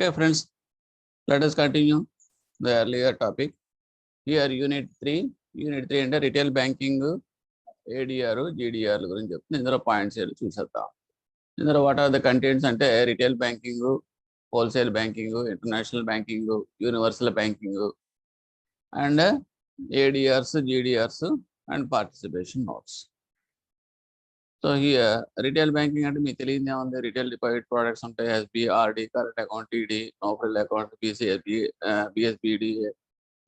Okay, friends, let us continue the earlier topic. Here, Unit 3 అంటే retail banking ADR GDR గురించి చెప్తుంది. ఇందులో points చూసేద్దాం. ఇందులో వాట్ ఆర్ ద కంటెంట్స్ అంటే retail banking, wholesale banking, international banking, universal banking and ADRs, GDRs and participation notes. So here retail banking అంటే మీకు తెలియదే ఉంది. రిటైల్ డిపాజిట్ ప్రొడక్ట్స్ ఉంటాయి. SB, RD, current account, TD, no frill account, BCSB, BSBD,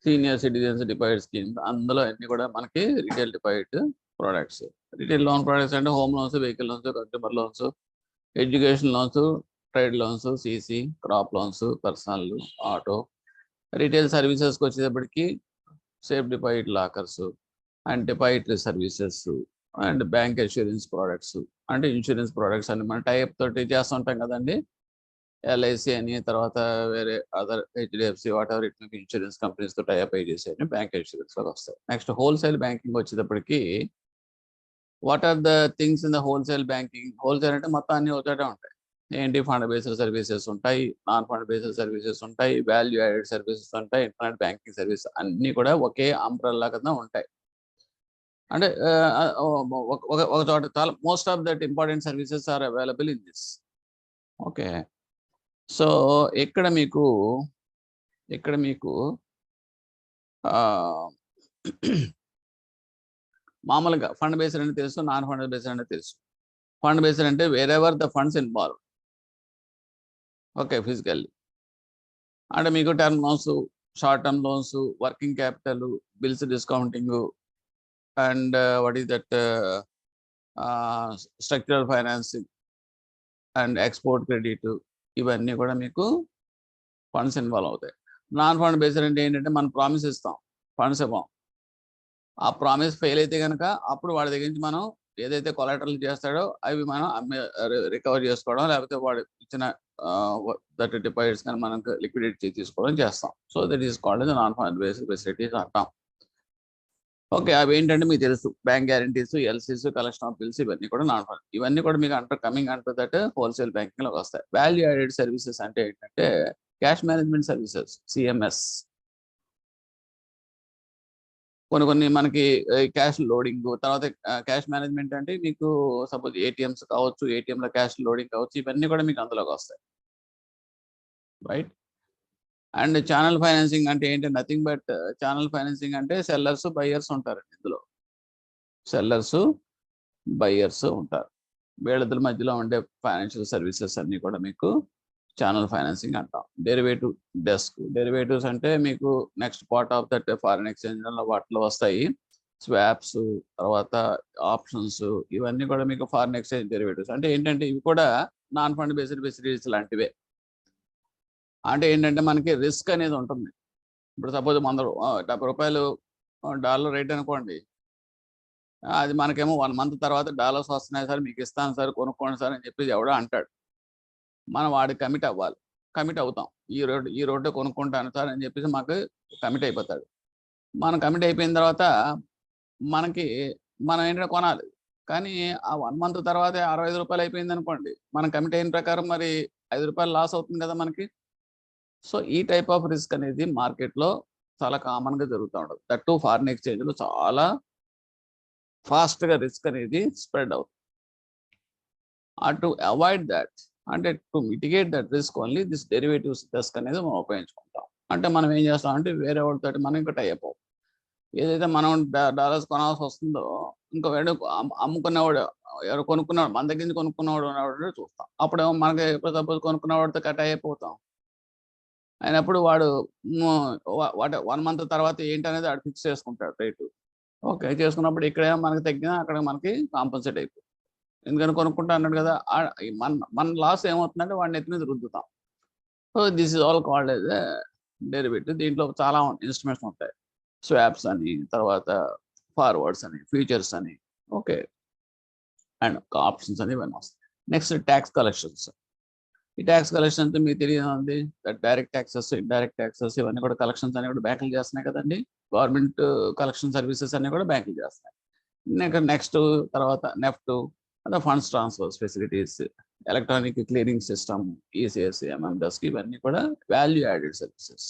senior citizens deposit schemes. అందులో అన్ని కూడా మనకి retail deposit products. Retail loan products అంటే home loans, vehicle loans, consumer loans, education loans, trade loans, CC, crop loans, personal, auto. Retail సర్వీసెస్కి వచ్చేటప్పటికి safe deposit lockers and depository services and bank insurance products. అంటే insurance products అని మనం type తోటి చేస్తుంటాం కదండి. LIC అని, తర్వాత వేరే other HDFC, whatever it may be insurance companies తో టైప్ అయి చేసేవి బ్యాంక్ ఇన్సూరెన్స్ లోకి వస్తాయి. నెక్స్ట్ హోల్సేల్ బ్యాంకింగ్ వచ్చేటప్పటికి what are the things in the wholesale banking. Wholesale అంటే మొత్తం అన్ని ఒకటే ఉంటాయి. ఏంటి, ఫండ్ బేస్డ్ సర్వీసెస్ ఉంటాయి, నాన్ ఫండ్ బేస్డ్ సర్వీసెస్ ఉంటాయి, వాల్యూ యాడెడ్ సర్వీసెస్ ఉంటాయి, ఇంటర్నెట్ బ్యాంకింగ్ సర్వీస్ అన్ని కూడా ఒకే అంబ్రెల్లా కింద ఉంటాయి. అంటే ఒక చోట చాలా most of that important services are available in this. Okay, so ఇక్కడ మీకు మామూలుగా ఫండ్ బేస్డ్ అంటే తెలుసు, నాన్ ఫండ్ బేస్డ్ అంటే తెలుసు. ఫండ్ బేస్డ్ అంటే wear ever the funds involve. Okay, physically అంటే మీకు term loans, short term loans, working capital, bills discounting and what is that structural financing and export credit, ఇవన్నీ కూడా మీకు ఫండ్స్ ఇన్వాల్వ్ అవుతాయి. Non fund based అంటే ఏంటంటే మనం ప్రామిస్ ఇస్తాం, ఫండ్స్ ఇవ్వం. ఆ ప్రామిస్ ఫెయిల్ అయితే కనుక అప్పుడు వాడి దగ్గర నుంచి మనం ఏదైతే కొలాటరల్ చేస్తాడో అవి మనం రికవర్ చేసుకోవడం, లేకపోతే వాడు ఇచ్చిన దట్ డిపాజిట్స్ కానీ మనం లిక్విడేట్ తీసుకోవడం చేస్తాం. So that is called non fund based facilities అంటాం. ఓకే, అవి ఏంటంటే మీకు తెలుసు, bank guarantees, LCs, collection of bills, ఇవన్నీ కూడా నాన్ ఫండ్. ఇవన్నీ కూడా మీకు కమింగ్ అంటూ దట్ హోల్సేల్ బ్యాంకింగ్ లోకి వస్తాయి. వాల్యూ యాడెడ్ సర్వీసెస్ అంటే ఏంటంటే క్యాష్ మేనేజ్మెంట్ సర్వీసెస్, సిఎంఎస్. కొన్ని మనకి క్యాష్ లోడింగ్, తర్వాత క్యాష్ మేనేజ్మెంట్ అంటే మీకు సపోజ్ ఏటీఎంస్ కావచ్చు, ఏటీఎంలో క్యాష్ లోడింగ్ కావచ్చు, ఇవన్నీ కూడా మీకు అందులోకి వస్తాయి, రైట్. అండ్ ఛానల్ ఫైనాన్సింగ్ అంటే ఏంటి, నథింగ్ బట్ ఛానల్ ఫైనాన్సింగ్ అంటే సెల్లర్స్, బయ్యర్స్ ఉంటారండి. ఇందులో సెల్లర్స్, బయ్యర్స్ ఉంటారు. వీళ్ళిద్దరి మధ్యలో ఉండే ఫైనాన్షియల్ సర్వీసెస్ అన్ని కూడా మీకు ఛానల్ ఫైనాన్సింగ్ అంటాం. డెరివేటివ్ డెస్క్, డెరివేటివ్స్ అంటే మీకు next part of that foreign exchange వాటిలో వస్తాయి. స్వాప్స్, తర్వాత ఆప్షన్స్, ఇవన్నీ కూడా మీకు ఫారిన్ ఎక్స్చేంజ్ డెరివేటివ్స్. అంటే ఏంటంటే ఇవి కూడా నాన్ ఫండ్ బేస్డ్ ఫెసిలిటీస్ లాంటివే. అంటే ఏంటంటే మనకి రిస్క్ అనేది ఉంటుంది. ఇప్పుడు సపోజ్ 70 రూపాయలు డాలర్ రేట్ అనుకోండి, అది మనకేమో 1 మంత్ తర్వాత డాలర్స్ వస్తున్నాయి సార్, మీకు ఇస్తాను సార్, కొనుక్కోండి సార్ అని చెప్పి ఎవడో అంటాడు. మనం వాడికి కమిట్ అవ్వాలి, కమిట్ అవుతాం. ఈ రోడ్డు కొనుక్కుంటాను సార్ అని చెప్పేసి మాకు కమిట్ అయిపోతాడు. మనం కమిట్ అయిపోయిన తర్వాత మనం ఏంటంటే కొనాలి. కానీ ఆ 1 మంత్ తర్వాత 65 రూపాయలు అయిపోయింది అనుకోండి, మనం కమిట్ అయిన ప్రకారం మరి 5 రూపాయలు లాస్ అవుతుంది కదా మనకి. సో ఈ టైప్ ఆఫ్ రిస్క్ అనేది మార్కెట్లో చాలా కామన్గా జరుగుతూ ఉంటుంది. దట్ టు ఫారిన్ ఎక్స్చేంజ్లో చాలా ఫాస్ట్గా రిస్క్ అనేది స్ప్రెడ్ అవుతుంది. టు అవాయిడ్ దట్, అంటే to mitigate that risk only this derivatives desk అనేది మనం ఉపయోగించుకుంటాం. అంటే మనం ఏం చేస్తాం అంటే వేరే వాడితో మనం ఇంకా టై అయిపోం. ఏదైతే మనం డాలర్స్ కొనాల్సి వస్తుందో ఇంకో వేడు అమ్ముకునేవాడు, ఎవరు కొనుక్కున్నాడు, మన దగ్గర నుంచి కొనుక్కున్నవాడు ఉన్నవాడు చూస్తాం. అప్పుడేమో మనకి ఎప్పుడు సపోజ్ కొనుక్కున్నవాడితో కట్ అయిపోతాం. అయినప్పుడు వాడు 1 మంత్ తర్వాత ఏంటి అనేది వాడు ఫిక్స్ చేసుకుంటాడు రేటు. ఓకే, చేసుకున్నప్పుడు ఇక్కడేమో మనకి తగ్గినా అక్కడ మనకి కాంపన్సేట్ అయిపోతుంది. ఎందుకని కొనుక్కుంటా అన్నాడు కదా, మన లాస్ ఏమవుతుందంటే వాడిని ఎత్తి మీద రుద్దుతాం. So this is all called as derivative. దీంట్లో చాలా ఇన్స్ట్రుమెంట్స్ ఉంటాయి, స్వాప్స్ అని, తర్వాత ఫార్వర్డ్స్ అని, ఫ్యూచర్స్ అని, ఓకే, అండ్ ఆప్షన్స్ అని ఇవన్నీ వస్తాయి. Next tax collections. ఈ ట్యాక్స్ కలెక్షన్స్ మీకు తెలియదు, డైరెక్ట్ ట్యాక్సెస్, ఇండైరెక్ట్ ట్యాక్సెస్, ఇవన్నీ కూడా కలెక్షన్స్ అన్ని కూడా బ్యాంకులు చేస్తున్నాయి కదండి. గవర్నమెంట్ కలెక్షన్ సర్వీసెస్ అన్ని కూడా బ్యాంకులు చేస్తున్నాయి. నెక్స్ట్ తర్వాత NEFT, funds transfers facilities, electronic clearing system, ECS, ఎంఎండెస్క్, ఇవన్నీ కూడా value added services.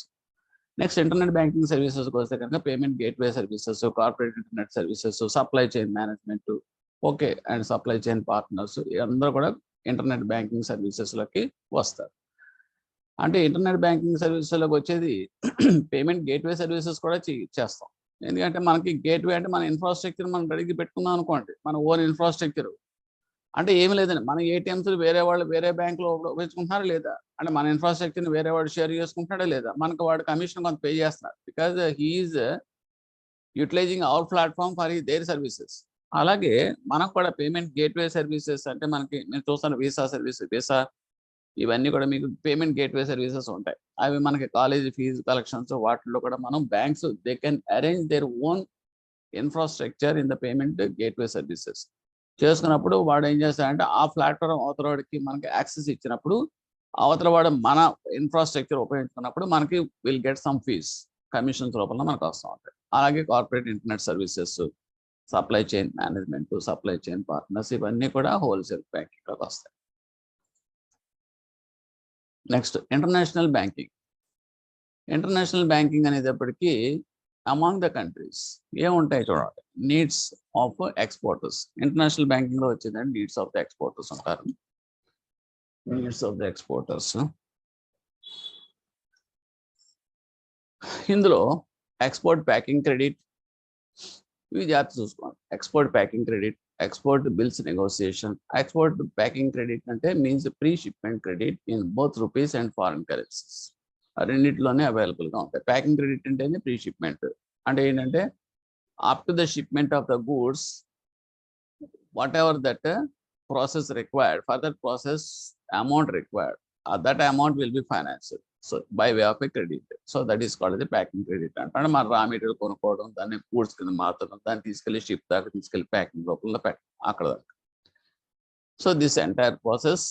Next internet banking సర్వీసెస్కి వస్తే కనుక payment gateway services, corporate internet services, supply chain management, okay, and supply chain partners, అందరూ కూడా ఇంటర్నెట్ బ్యాంకింగ్ సర్వీసెస్లోకి వస్తారు. అంటే ఇంటర్నెట్ బ్యాంకింగ్ సర్వీసెస్లోకి వచ్చేది పేమెంట్ గేట్వే సర్వీసెస్ కూడా చేస్తాం. ఎందుకంటే మనకి గేట్వే అంటే మన ఇన్ఫ్రాస్ట్రక్చర్ మనం రెడీగా పెట్టుకుందాం అనుకోండి, మన ఓన్ ఇన్ఫ్రాస్ట్రక్చర్. అంటే ఏమి లేదండి, మన ఏటీఎంస్ వేరే వాళ్ళు వేరే బ్యాంకులో ఉపయోగించుకుంటున్నారా లేదా, అంటే మన ఇన్ఫ్రాస్ట్రక్చర్ని వేరే వాడు షేర్ చేసుకుంటున్నాడా లేదా, మనకు వాడు కమిషన్ కొంత పే చేస్తున్నారు, because he is utilising our platform for their services. అలాగే మనకు కూడా పేమెంట్ గేట్వే సర్వీసెస్ అంటే మనకి నేను చూస్తాను వీసా సర్వీస్, వీసా, ఇవన్నీ కూడా మీకు పేమెంట్ గేట్వే సర్వీసెస్ ఉంటాయి. అవి మనకి కాలేజ్ ఫీజు కలెక్షన్స్, వాటిల్లో కూడా మనం banks they can arrange their own infrastructure in the payment gateway services. చేసుకున్నప్పుడు వాడు ఏం చేస్తాడంటే ఆ ప్లాట్ఫామ్ అవతల వాడికి మనకి యాక్సెస్ ఇచ్చినప్పుడు అవతల వాడు మన ఇన్ఫ్రాస్ట్రక్చర్ ఉపయోగించుకున్నప్పుడు మనకి will get some fees, commissions రూపంలో మనకు వస్తూ ఉంటాయి. అలాగే corporate internet services, supply chain management, supply chain partners, ఇవన్నీ కూడా హోల్సేల్ బ్యాంకింగ్లోకి వస్తాయి. Next international banking. International banking అనేటప్పటికీ అమాంగ్ ద కంట్రీస్ ఏముంటాయి చూడండి, నీడ్స్ ఆఫ్ ఎక్స్పోర్టర్స్. ఇంటర్నేషనల్ బ్యాంకింగ్లో వచ్చేదండి నీడ్స్ ఆఫ్ ద ఎక్స్పోర్టర్స్ అంటారు. నీడ్స్ ఆఫ్ ద ఎక్స్పోర్టర్స్, ఇందులో ఎక్స్పోర్ట్ ప్యాకింగ్ క్రెడిట్, ఇవి జాగ్రత్త చూసుకోండి. Export packing credit, export bills negotiation. Export packing credit అంటే means pre shipment credit in both rupees and foreign currencies, రెండింటిలోనే అవైలబుల్గా ఉంటాయి. ప్యాకింగ్ క్రెడిట్ అంటేనే ప్రీ షిప్మెంట్ అంటే ఏంటంటే up to the shipment of the goods, whatever that process required, for that process amount required, that amount will be financed so by way of a credit. So that is called the packing credit. అంటే మన raw material కొనుక్కోవడం, దాన్ని goods కింద మార్చడం, దాన్ని తీసుకెళ్లి ship దాకా తీసుకెళ్లి ప్యాకింగ్ రూపంలో పెట్టడం అక్కడ దాకా. So this entire process,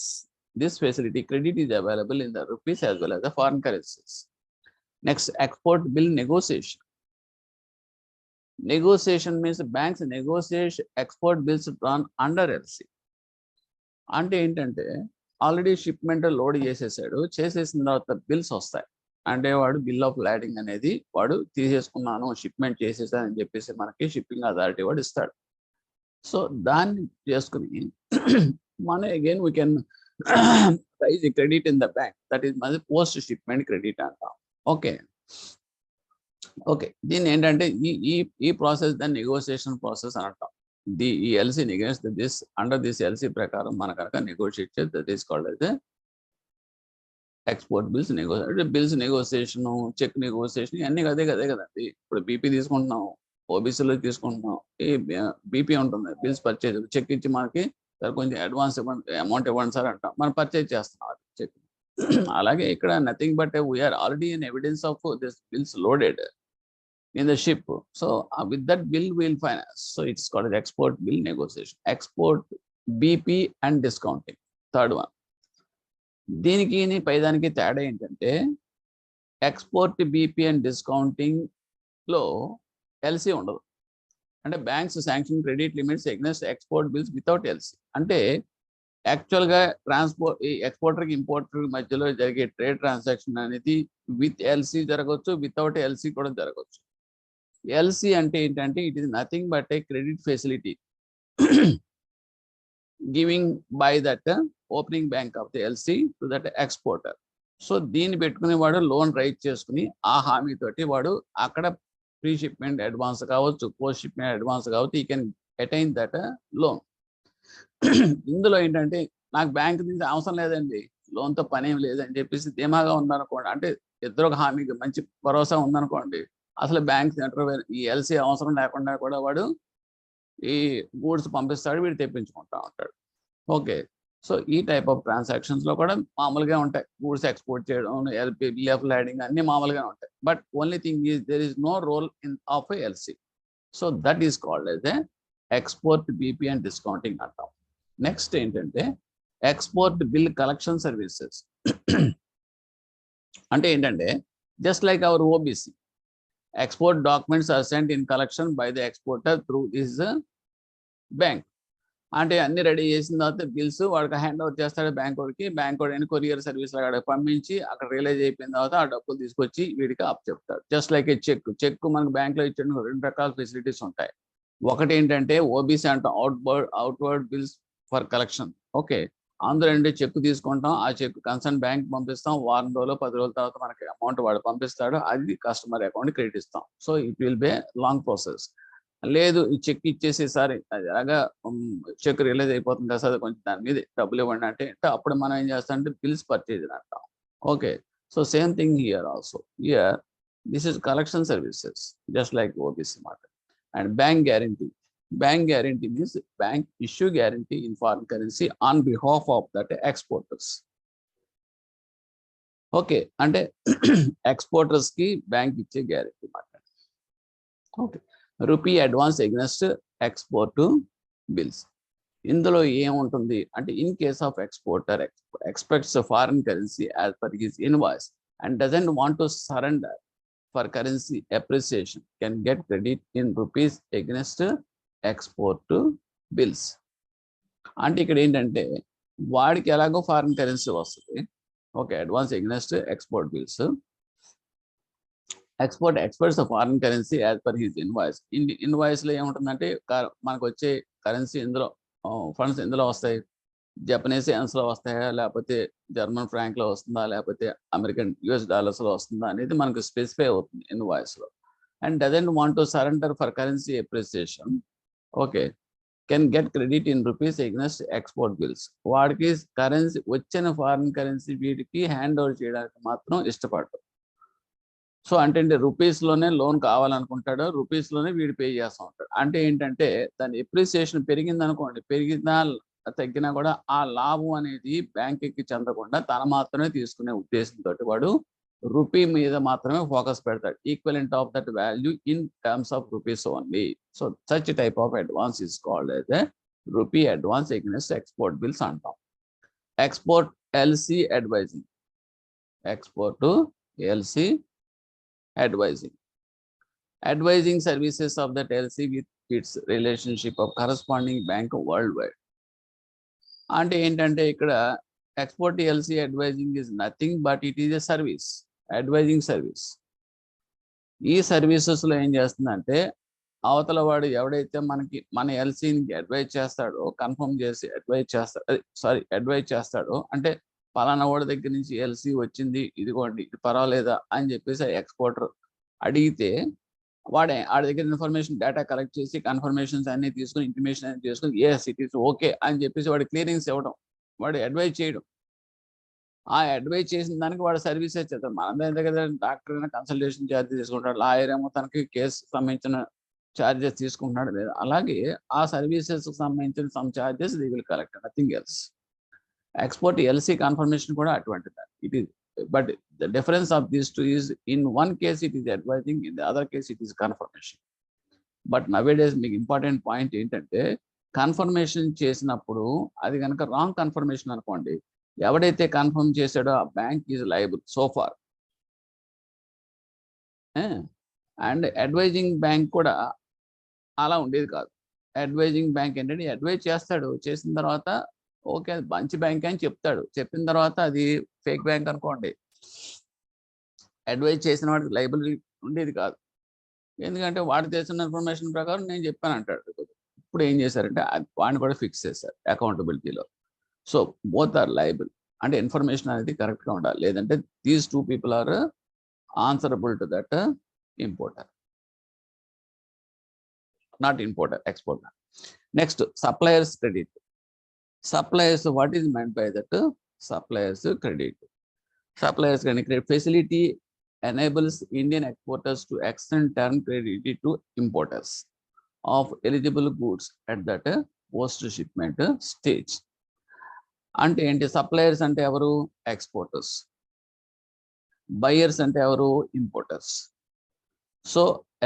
this facility credit is available in the rupees as well as the foreign currencies. Next, export bill negotiation. Negotiation means banks negotiate export bills drawn under LC. అంటే ఏంటంటే already shipment load చేసేసాడు, చేసేసిన తర్వాత bills వస్తాయి. అంటే వాడు bill of lording అనేది వాడు తీసేసుకున్నాను, షిప్మెంట్ చేసేసానని చెప్పేసి మనకి షిప్పింగ్ అథారిటీ వాడు ఇస్తాడు. సో దాన్ని చేసుకుని మన again we can raise credit in the bank, that is మన పోస్ట్ షిప్మెంట్ క్రెడిట్ అంటాం. ఓకే ఓకే, దీన్ని ఏంటంటే ఈ ప్రాసెస్ దాన్ని నెగోషియేషన్ ప్రాసెస్ అని అంటాం. ఈ LC negotiate this, under this LC ప్రకారం మన కనుక నెగోషియేట్ చేస్తే దట్ ఈస్ కాల్డ్ అయితే export bills negotiation. Bills negotiation, cheque negotiation, ఇవన్నీ అదే కదండి. ఇప్పుడు బీపీ తీసుకుంటున్నాం, ఓబీసీలో తీసుకుంటున్నాం, ఈ బీపీ ఉంటుంది, బిల్స్ పర్చేజ్, చెక్ ఇచ్చి మనకి సార్ కొంచెం అడ్వాన్స్ ఇవ్వండి, అమౌంట్ ఇవ్వండి సార్ అంటాం, మనం పర్చేజ్ చేస్తున్నాం చెక్. అలాగే ఇక్కడ nothing but we are already in evidence of this bills loaded in the ship. So with that bill we will finance. So it's called as export bill negotiation. Export BP and discounting, third one. దీనికి పైదానికి తేడా ఏంటంటే export BP and discounting లో LC ఉండదు. అంటే banks sanction credit limits against export bills without LC. అంటే యాక్చువల్గా ఎక్స్పోర్టర్కి importer మధ్యలో జరిగే ట్రేడ్ ట్రాన్సాక్షన్ అనేది విత్ ఎల్సీ జరగవచ్చు, వితౌట్ ఎల్సీ కూడా జరగవచ్చు. ఎల్సీ అంటే ఏంటంటే it is nothing but A credit facility giving by that opening bank of the LC to that exporter. So దీన్ని పెట్టుకుని వాడు లోన్ రైజ్ చేసుకుని ఆ హామీతోటి వాడు అక్కడ ప్రీ షిప్మెంట్ అడ్వాన్స్ కావచ్చు, పోస్ట్ షిప్మెంట్ అడ్వాన్స్ కావచ్చు, ఈ కెన్ అటైన్ దట్ లోన్. ఇందులో ఏంటంటే నాకు బ్యాంక్ నుంచి అవసరం లేదండి, లోన్తో పని ఏం లేదని చెప్పేసి ధీమాగా ఉందనుకోండి, అంటే ఇద్దరు ఒక హామీకి మంచి భరోసా ఉందనుకోండి, అసలు బ్యాంక్ ఈ ఎల్సీ అవసరం లేకుండా కూడా వాడు ఈ గూడ్స్ పంపిస్తాడు, వీడు తెప్పించుకుంటా ఉంటాడు. ఓకే, సో ఈ టైప్ ఆఫ్ ట్రాన్సాక్షన్స్లో కూడా మామూలుగా ఉంటాయి. గూడ్స్ ఎక్స్పోర్ట్ చేయడం, ఎల్పీ, బిల్ ఆఫ్ లాడింగ్ అన్నీ మామూలుగా ఉంటాయి. But only thing is there is no role in of LC. So that is called as a export BP and discounting అంటాం. నెక్స్ట్ ఏంటంటే ఎక్స్పోర్ట్ బిల్ కలెక్షన్ సర్వీసెస్. అంటే ఏంటంటే just like our OBC, export documents are sent in collection by the exporter through this bank. అంటే అన్ని ready చేసిన తర్వాత bills వాడికి hand over చేస్తాడు బ్యాంక్ వాడికి. బ్యాంక్ వాడు కొరియర్ సర్వీస్ లాగా పంపించి అక్కడ రియలైజ్ అయిపోయిన తర్వాత ఆ డబ్బులు తీసుకొచ్చి వీడికి అప్ చెప్తాడు. జస్ట్ లైక్ ఏ చెక్ మనకు బ్యాంక్ లో ఇచ్చిన 2 రకాల ఫెసిలిటీస్ ఉంటాయి. ఒకటి ఏంటంటే ఓబీసీ అంటాం, outward bills for collection. Okay, అందులో ఏంటంటే చెక్ తీసుకుంటాం, ఆ చెక్ కన్సర్న్ బ్యాంక్ పంపిస్తాం, వారం రోజులు 10 రోజుల తర్వాత మనకి అమౌంట్ వాడు పంపిస్తాడు, అది కస్టమర్ అకౌంట్ క్రెడిట్ ఇస్తాం. So it will be long process. లేదు ఈ చెక్ ఇచ్చేసి సార్ అది అలాగా చెక్ రిలీజ్ అయిపోతుంది కదా సార్, కొంచెం దాని మీద డబ్బులు ఇవ్వండి అంటే అప్పుడు మనం ఏం చేస్తామంటే బిల్స్ పర్చేజ్ అంటాం. Okay, so same thing here also. Here this is collection services just like OBC మాట. And bank guarantee. Bank guarantee means bank issue guarantee in foreign currency on behalf of that exporters. Okay, అంటే exporters కి bank ఇచ్చే guarantee మాట. Okay, rupee advance against export bills. ఇందులో ఏముంటుంది అంటే in case of exporter expects foreign currency as per his invoice and doesn't want to surrender for currency appreciation can get credit in rupees against export bills. అంటే ఇక్కడ ఏంటంటే వాడికి ఎలాగో foreign currency వస్తుంది. Okay, advance against export bills. Exports foreign currency as per his invoice. ఇన్వాయిస్లో ఏముంటుందంటే మనకు వచ్చే కరెన్సీ ఇందులో ఫండ్స్ ఇందులో వస్తాయి. జపనీస్ యెన్స్లో వస్తాయా, లేకపోతే జర్మన్ ఫ్రాంక్లో వస్తుందా, లేకపోతే అమెరికన్ US డాలర్స్లో వస్తుందా అనేది మనకు స్పెసిఫై అవుతుంది ఇన్వాయిస్లో. And doesn't want to surrender for currency appreciation. Okay, can get credit in rupees against export bills. వాడికి కరెన్సీ వచ్చిన ఫారిన్ కరెన్సీ వీడికి హ్యాండ్ ఓవర్ చేయడానికి మాత్రం ఇష్టపడతాడు. సో అంటే రూపీస్లోనే లోన్ కావాలనుకుంటాడు, రూపీస్లోనే వీడు పే చేస్తూ ఉంటాడు. అంటే ఏంటంటే దాని ఎప్రిసియేషన్ పెరిగింది అనుకోండి, పెరిగినా తగ్గినా కూడా ఆ లాభం అనేది బ్యాంకుకి చెందకుండా తన మాత్రమే తీసుకునే ఉద్దేశంతో వాడు రూపీ మీద మాత్రమే ఫోకస్ పెడతాడు. Equivalent of that value in terms of rupees only. So such type of advance is called as a rupee advance against export bills అంటాం. Export LC advising. Export LC advising. Advising services of that LC with its relationship of corresponding bank worldwide. అంటే ఏంటంటే ఇక్కడ export LC advising is nothing but it is a service, advising service. ఈ సర్వీసెస్లో ఏం చేస్తుందంటే అవతల వాడు ఎవడైతే మన ఎల్సీని అడ్వైజ్ చేస్తాడో, కన్ఫర్మ్ చేసి అడ్వైజ్ చేస్తాడో, అంటే పలానా వాడి దగ్గర నుంచి ఎల్సీ వచ్చింది, ఇదిగోండి ఇది పర్వాలేదా అని చెప్పేసి ఎక్స్పోర్టర్ అడిగితే వాడి దగ్గర ఇన్ఫర్మేషన్ డేటా కలెక్ట్ చేసి కన్ఫర్మేషన్స్ అన్ని తీసుకుని ఇంటిమేషన్ అన్ని చేసుకుని ఎస్ ఇట్ ఈస్ ఓకే అని చెప్పేసి వాడి క్లియరెన్స్ ఇవ్వడం, వాడు అడ్వైజ్ చేయడం. ఆ అడ్వైజ్ చేసిన దానికి వాడు సర్వీసెస్ చేస్తాడు. మన దగ్గర డాక్టర్ అయినా కన్సల్టేషన్ ఛార్జ్ తీసుకుంటాడు, లాయర్ ఏమో తనకి కేసు సంబంధించిన ఛార్జెస్ తీసుకుంటున్నాడు లేదా. అలాగే ఆ సర్వీసెస్ సంబంధించిన some charges they will collect, nothing else. Export LC confirmation కూడా అటువంటిది. It is but the difference of these two is in one case it is advising, in the other case it is confirmation. But nowadays మీకు important point ఏంటంటే confirmation చేసినప్పుడు అది కనుక wrong confirmation అనుకోండి, ఎవడైతే confirm చేశాడో ఆ bank is liable so far. And advising bank కూడా అలా ఉండేది కాదు. అడ్వైజింగ్ బ్యాంక్ ఏంటంటే అడ్వైజ్ చేస్తాడు, చేసిన తర్వాత ఓకే అది మంచి బ్యాంక్ అని చెప్తాడు, చెప్పిన తర్వాత అది ఫేక్ బ్యాంక్ అనుకోండి, అడ్వైజ్ చేసిన వాడికి లైబిలిటీ ఉండేది కాదు. ఎందుకంటే వాడు తెలిసిన ఇన్ఫర్మేషన్ ప్రకారం నేను చెప్పాను అంటాడు. ఇప్పుడు ఏం చేశారంటే వాడిని కూడా ఫిక్స్ చేశారు అకౌంటబిలిటీలో. So both are liable. అంటే ఇన్ఫర్మేషన్ అనేది కరెక్ట్గా ఉండాలి, లేదంటే these two people are answerable to that importer, not importer, exporter. Next suppliers credit. Suppliers, what is meant by that? Suppliers credit. Suppliers credit facility enables Indian exporters to extend term credit to importers of eligible goods at that post shipment stage. అంటే ఏంటి? Suppliers అంటే ఎవరు? Exporters. Buyers అంటే ఎవరు? Importers. So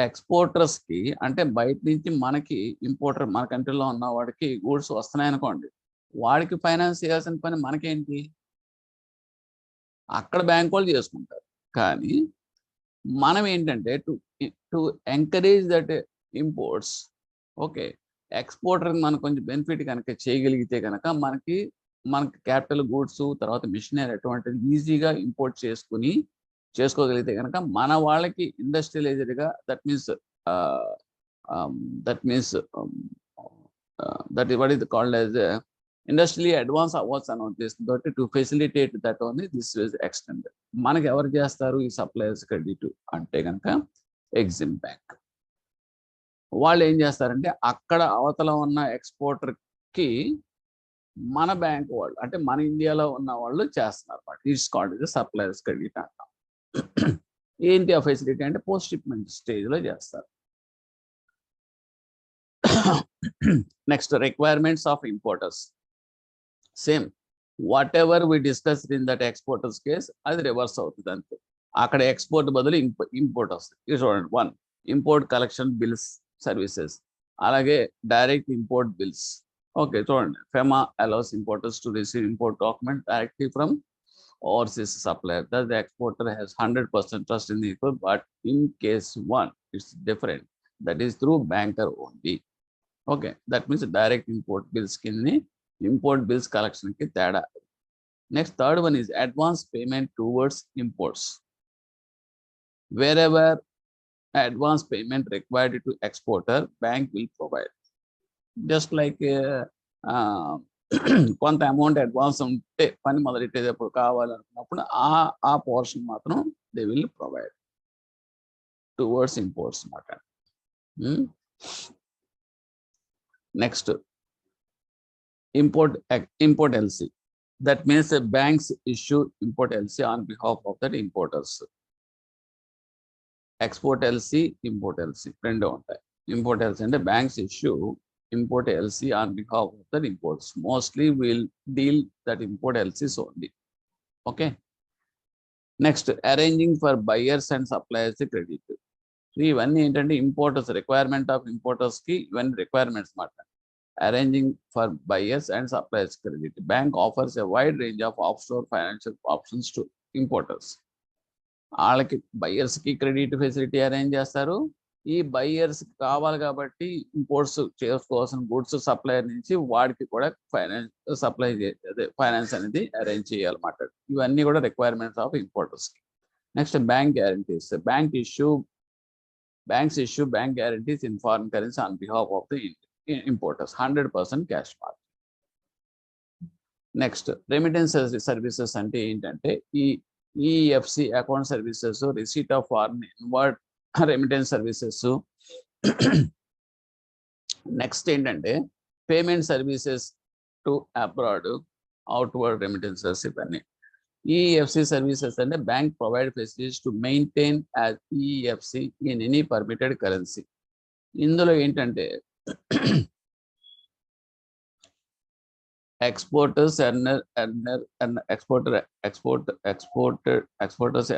exporters కి అంటే బయట నుంచి మనకి ఇంపోర్టర్, మన కంట్రీలో ఉన్న వాడికి గూడ్స్ వస్తున్నాయి అనుకోండి, వాడికి ఫైనాన్స్ చేయాల్సిన పని మనకేంటి? అక్కడ బ్యాంక్ వాళ్ళు చేసుకుంటారు. కానీ మనం ఏంటంటే to encourage that imports, okay, exporter మనకు కొంచెం బెనిఫిట్ కనుక చేయగలిగితే కనుక మనకి క్యాపిటల్ గూడ్స్ తర్వాత మిషనరీ అటువంటిది ఈజీగా ఇంపోర్ట్ చేసుకోగలిగితే కనుక మన వాళ్ళకి ఇండస్ట్రియలైజ్డ్గా that means that is what is called as industrially advanced awards and this to facilitate that only this is extended. మనకి ఎవరు చేస్తారు ఈ సప్లయర్స్ క్రెడిట్ అంటే కనుక ఎగ్జిమ్ బ్యాంక్. వాళ్ళు ఏం చేస్తారంటే అక్కడ అవతల ఉన్న ఎక్స్పోర్టర్కి మన బ్యాంక్ వాళ్ళు అంటే మన ఇండియాలో ఉన్న వాళ్ళు చేస్తున్నారు అన్నమాట. It's called is suppliers credit అంటాం. ఏంటి ఆ ఫెసిలిటీ అంటే పోస్ట్ షిప్మెంట్ స్టేజ్లో చేస్తారు. Next, requirements of importers. Same, whatever we discussed in that exporters case, అది రివర్స్ అవుతుంది అంతే. అక్కడ ఎక్స్పోర్ట్ బదులు ఇంపోర్ట్ వస్తుంది. ఇది చూడండి, 1 ఇంపోర్ట్ కలెక్షన్ బిల్స్ సర్వీసెస్, అలాగే డైరెక్ట్ ఇంపోర్ట్ బిల్స్. ఓకే చూడండి, FEMA allows importers to receive import document directly from overseas supplier. Thus the exporter has 100% trust in the import, but in case 1 it's different, that is through banker only. Okay, that means direct import bills కింద import bills collection కి తేడా. Next, third one is advance payment towards imports. Wherever advance payment required to exporter, bank will provide. Just like కొంత amount advance ఉంటే పని మొదలెట్టేటప్పుడు కావాలనుకున్నప్పుడు ఆ portion మాత్రం they will provide towards imports అన్నమాట. Next, import LC. That means the banks issue import LC on behalf of that importers. Export LC, import LC, రెండు ఉంటాయి. Import LC అంటే banks issue import LC on behalf of that imports. Mostly we'll deal that import LCs only. Okay. Next, arranging for buyers and suppliers credit. ఇవన్నీ ఏంటంటే importers requirement of importers కి ఇవన్నీ requirements మాట. Arranging for buyers and suppliers credit. Bank offers a wide range of of store financial options to importers. వాళ్ళకి buyers కి credit facility arrange చేస్తారు. ఈ buyers కావాలి కాబట్టి ఇంపోర్ట్స్ చేసుకోవాల్సిన గుడ్స్ సప్లయర్ నుంచి వాడికి కూడా ఫైనాన్స్ అనేది అరేంజ్ చేయాలన్నమాట. ఇవన్నీ కూడా requirements of importers. Next, bank guarantees. Banks issue bank guarantees in foreign currency on behalf of the importers. 100% cash margin. Next, remittance services అంటే ఏంటంటే ఈ EFC account services, receipt of foreign inward remittance services. Next ఏంటంటే payment services to abroad, outward remittances. ఇవన్నీ EFC services and a bank provide facilities to maintain as EFC in any permitted currency. ఇందులో ఏంటంటే exporters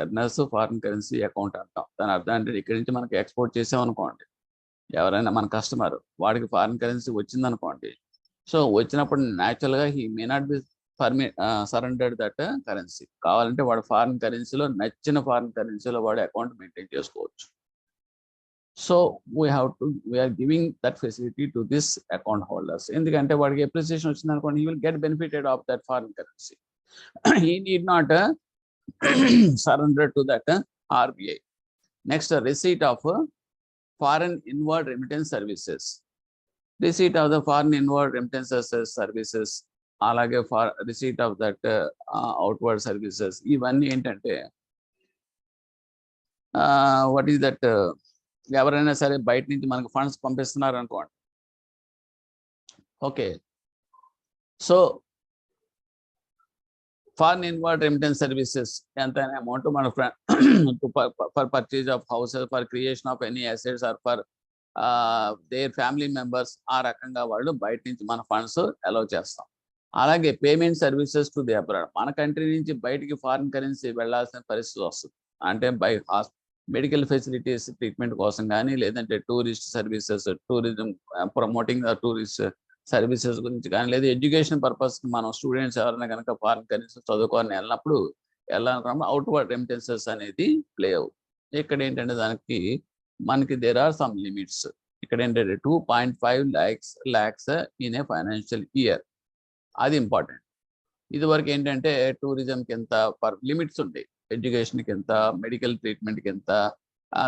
earners foreign currency account అంటాం. దాని అర్థం అంటే ఇక్కడి నుంచి మనకి ఎక్స్పోర్ట్ చేసామనుకోండి, ఎవరైనా మన కస్టమర్ వాడికి ఫారిన్ కరెన్సీ వచ్చిందనుకోండి, సో వచ్చినప్పుడు న్యాచురల్గా he may not be surrendered that currency. కావాలంటే వాడు ఫారిన్ కరెన్సీలో నచ్చిన ఫారిన్ కరెన్సీలో వాడు అకౌంట్ మెయింటైన్ చేసుకోవచ్చు. So we are giving that facility to this account holders. ఎందుకంటే వాడికి అప్రిసియేషన్ వచ్చింది అనుకోండి, he will get benefited of that foreign currency. He need not surrender to that RBI. Next, receipt of foreign inward remittance services. Receipt of the foreign inward remittance services, అలాగే receipt of that outward services. ఇవన్నీ ఏంటంటే what is that, ఎవరైనా సరే బయట నుంచి మనకు funds పంపిస్తున్నారు అనుకోండి. Okay, so foreign inward remittance services ఎంత అమౌంట్ మన for purchase of houses, for creation of any assets or for their family members, ఆ రకంగా వాళ్ళు బయట నుంచి మన ఫండ్స్ అలౌ చేస్తాం. అలాగే payment services to the abroad. మన కంట్రీ నుంచి బయటికి ఫారిన్ కరెన్సీ వెళ్లాల్సిన పరిస్థితి వస్తుంది. అంటే బై మెడికల్ ఫెసిలిటీస్ ట్రీట్మెంట్ కోసం కానీ, లేదంటే tourist services, tourism promoting tourist services గురించి కానీ, లేదా ఎడ్యుకేషన్ పర్పస్ మనం స్టూడెంట్స్ ఎవరైనా కనుక ఫారిన్ కరెన్సీ చదువుకోవాలని వెళ్ళినప్పుడు అవుట్వర్డ్ రెమిటెన్సెస్ అనేది ప్లే అవుతుంది. ఇక్కడ ఏంటంటే దానికి మనకి దేర్ ఆర్ సమ్ లిమిట్స్. ఇక్కడ ఏంటంటే 2.5 lakhs in a financial year. అది ఇంపార్టెంట్. ఇది వరకు ఏంటంటే టూరిజంకి ఎంత, లిమిట్స్ ఉంటాయి. ఎడ్యుకేషన్కి ఎంత, మెడికల్ ట్రీట్మెంట్కి ఎంత,